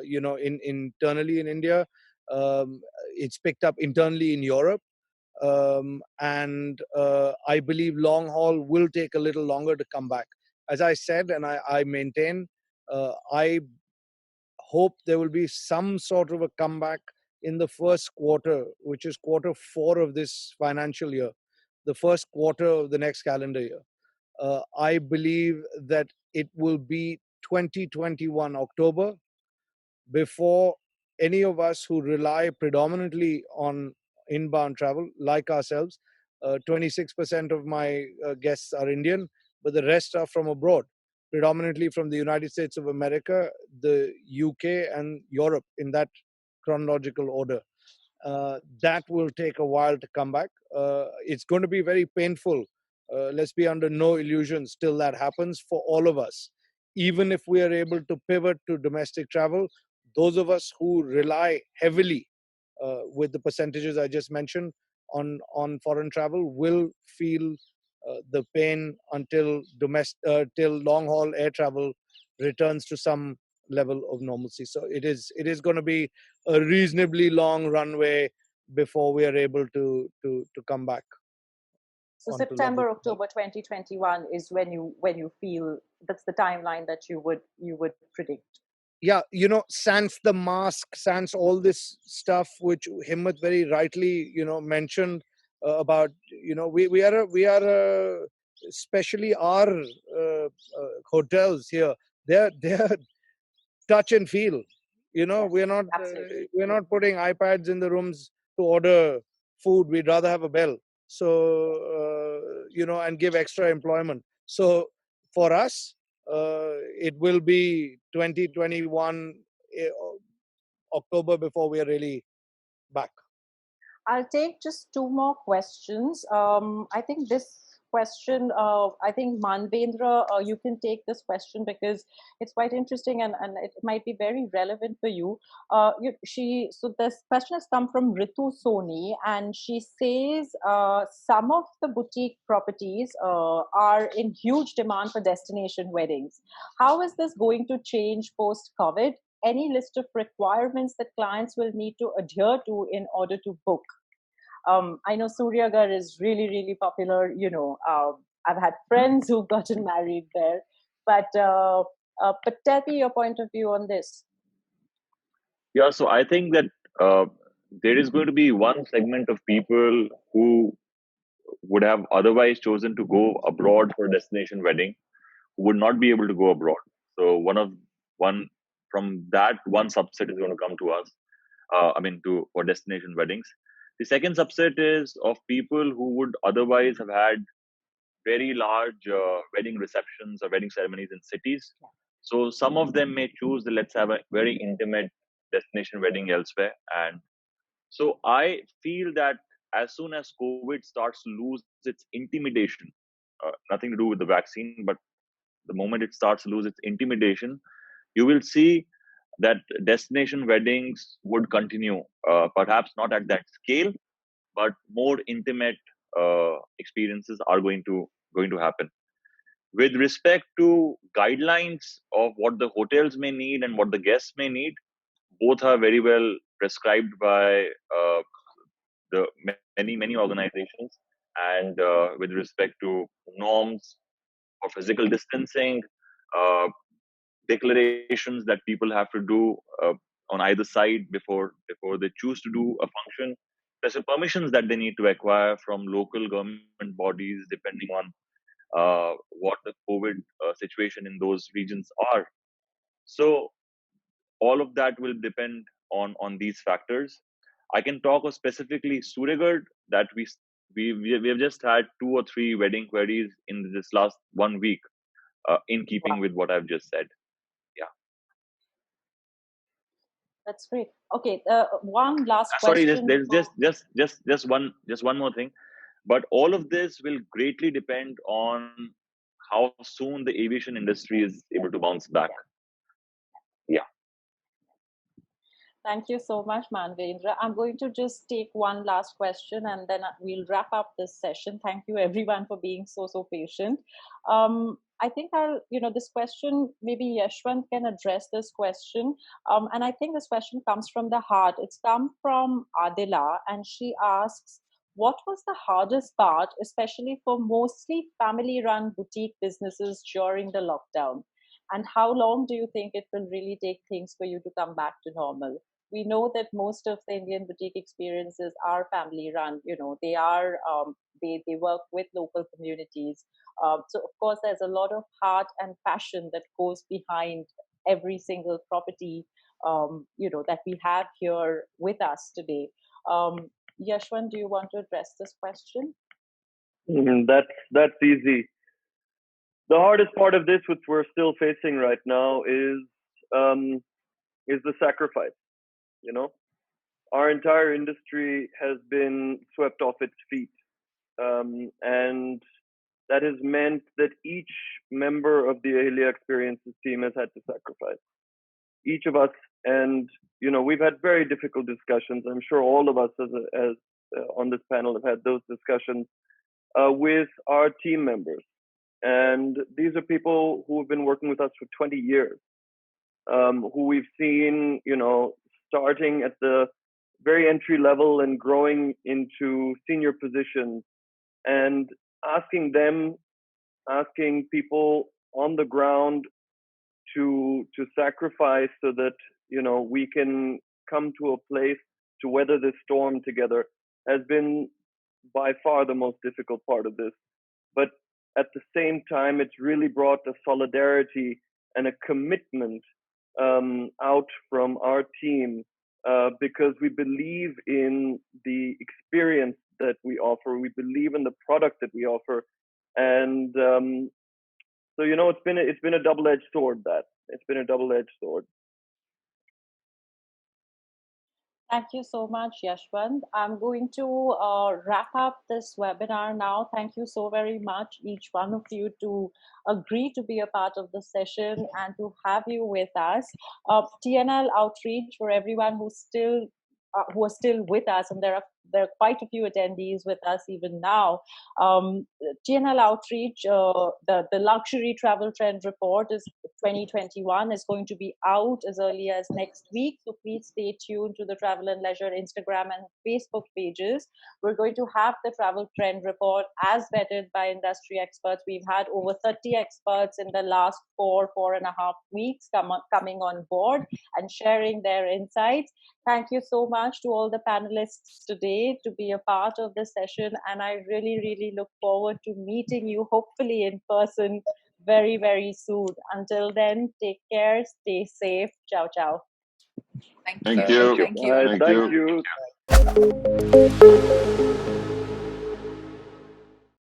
internally in India. It's picked up internally in Europe. And I believe long haul will take a little longer to come back. As I said, and I maintain, I hope there will be some sort of a comeback in the first quarter, which is quarter 4 of this financial year, the first quarter of the next calendar year. I believe that it will be 2021 October before any of us who rely predominantly on inbound travel, like ourselves, 26% of my guests are Indian, but the rest are from abroad, predominantly from the United States of America, the UK, and Europe, in that chronological order. That will take a while to come back. It's going to be very painful. Let's be under no illusions till that happens for all of us. Even if we are able to pivot to domestic travel, those of us who rely heavily with the percentages I just mentioned on foreign travel will feel the pain until till long haul air travel returns to some level of normalcy. So it is going to be a reasonably long runway before we are able to come back. So September, October 2021 is when you feel that's the timeline that you would predict. Yeah, sans the mask, sans all this stuff which Himmat very rightly mentioned about, we are especially our hotels here, they're touch and feel. We're not putting iPads in the rooms to order food. We'd rather have a bell. So and give extra employment. So for us, it will be 2021 October before we are really back. I'll take just 2 more questions. I think this question, I think Manvendra, you can take this question because it's quite interesting and it might be very relevant for you. So this question has come from Ritu Soni, and she says some of the boutique properties are in huge demand for destination weddings. How is this going to change post-COVID? Any list of requirements that clients will need to adhere to in order to book? I know Suryagarh is really, really popular. I've had friends who've gotten married there. But tell me your point of view on this. Yeah, so I think that there is going to be one segment of people who would have otherwise chosen to go abroad for a destination wedding, who would not be able to go abroad. So one from that one subset is going to come to us. For destination weddings. The second subset is of people who would otherwise have had very large wedding receptions or wedding ceremonies in cities. So some of them may choose let's have a very intimate destination wedding elsewhere. And so I feel that as soon as COVID starts to lose its intimidation, nothing to do with the vaccine, but the moment it starts to lose its intimidation, you will see that destination weddings would continue, perhaps not at that scale, but more intimate experiences are going to happen. With respect to guidelines of what the hotels may need and what the guests may need, both are very well prescribed by the many organizations. And with respect to norms for physical distancing, declarations that people have to do on either side before they choose to do a function, special permissions that they need to acquire from local government bodies, depending on what the COVID situation in those regions are. So all of that will depend on these factors. I can talk of specifically Suryagarh, that we have just had 2 or 3 wedding queries in this last 1 week, in keeping with what I've just said. That's great. Okay, one last Sorry, question. there's just one more thing. But all of this will greatly depend on how soon the aviation industry is able to bounce back. Yeah. Thank you so much, Manvendra. I'm going to just take one last question and then we'll wrap up this session. Thank you everyone for being so patient. I think this question, maybe Yeshwant can address this question. And I think this question comes from the heart. It's come from Aindrila, and she asks, what was the hardest part, especially for mostly family-run boutique businesses during the lockdown? And how long do you think it will really take things for you to come back to normal? We know that most of the Indian boutique experiences are family-run. They are they work with local communities. So of course, there's a lot of heart and passion that goes behind every single property that we have here with us today. Yeshwant, do you want to address this question? That's easy. The hardest part of this, which we're still facing right now, is the sacrifice. Our entire industry has been swept off its feet, and that has meant that each member of the Ahilya Experiences team has had to sacrifice. Each of us, and we've had very difficult discussions. I'm sure all of us, as on this panel, have had those discussions with our team members. And these are people who have been working with us for 20 years, who we've seen, starting at the very entry level and growing into senior positions, and asking people on the ground to sacrifice so that, we can come to a place to weather this storm together has been by far the most difficult part of this. But at the same time, it's really brought a solidarity and a commitment out from our team, because we believe in the experience that we offer. We believe in the product that we offer. And so, it's been a double-edged sword. It's been a double-edged sword. Thank you so much, Yeshwant. I'm going to wrap up this webinar now. Thank you so very much, each one of you, to agree to be a part of the session and to have you with us. TNL Outreach, for everyone who are still with us, and there are quite a few attendees with us even now. TNL Outreach, the Luxury Travel Trend Report is 2021 is going to be out as early as next week. So please stay tuned to the Travel and Leisure Instagram and Facebook pages. We're going to have the Travel Trend Report as vetted by industry experts. We've had over 30 experts in the last 4.5 weeks coming on board and sharing their insights. Thank you so much to all the panelists today to be a part of the session. And I really, really look forward to meeting you, hopefully in person, very, very soon. Until then, take care, stay safe. Ciao, ciao. Thank Thank you. you. Thank you. Thank you.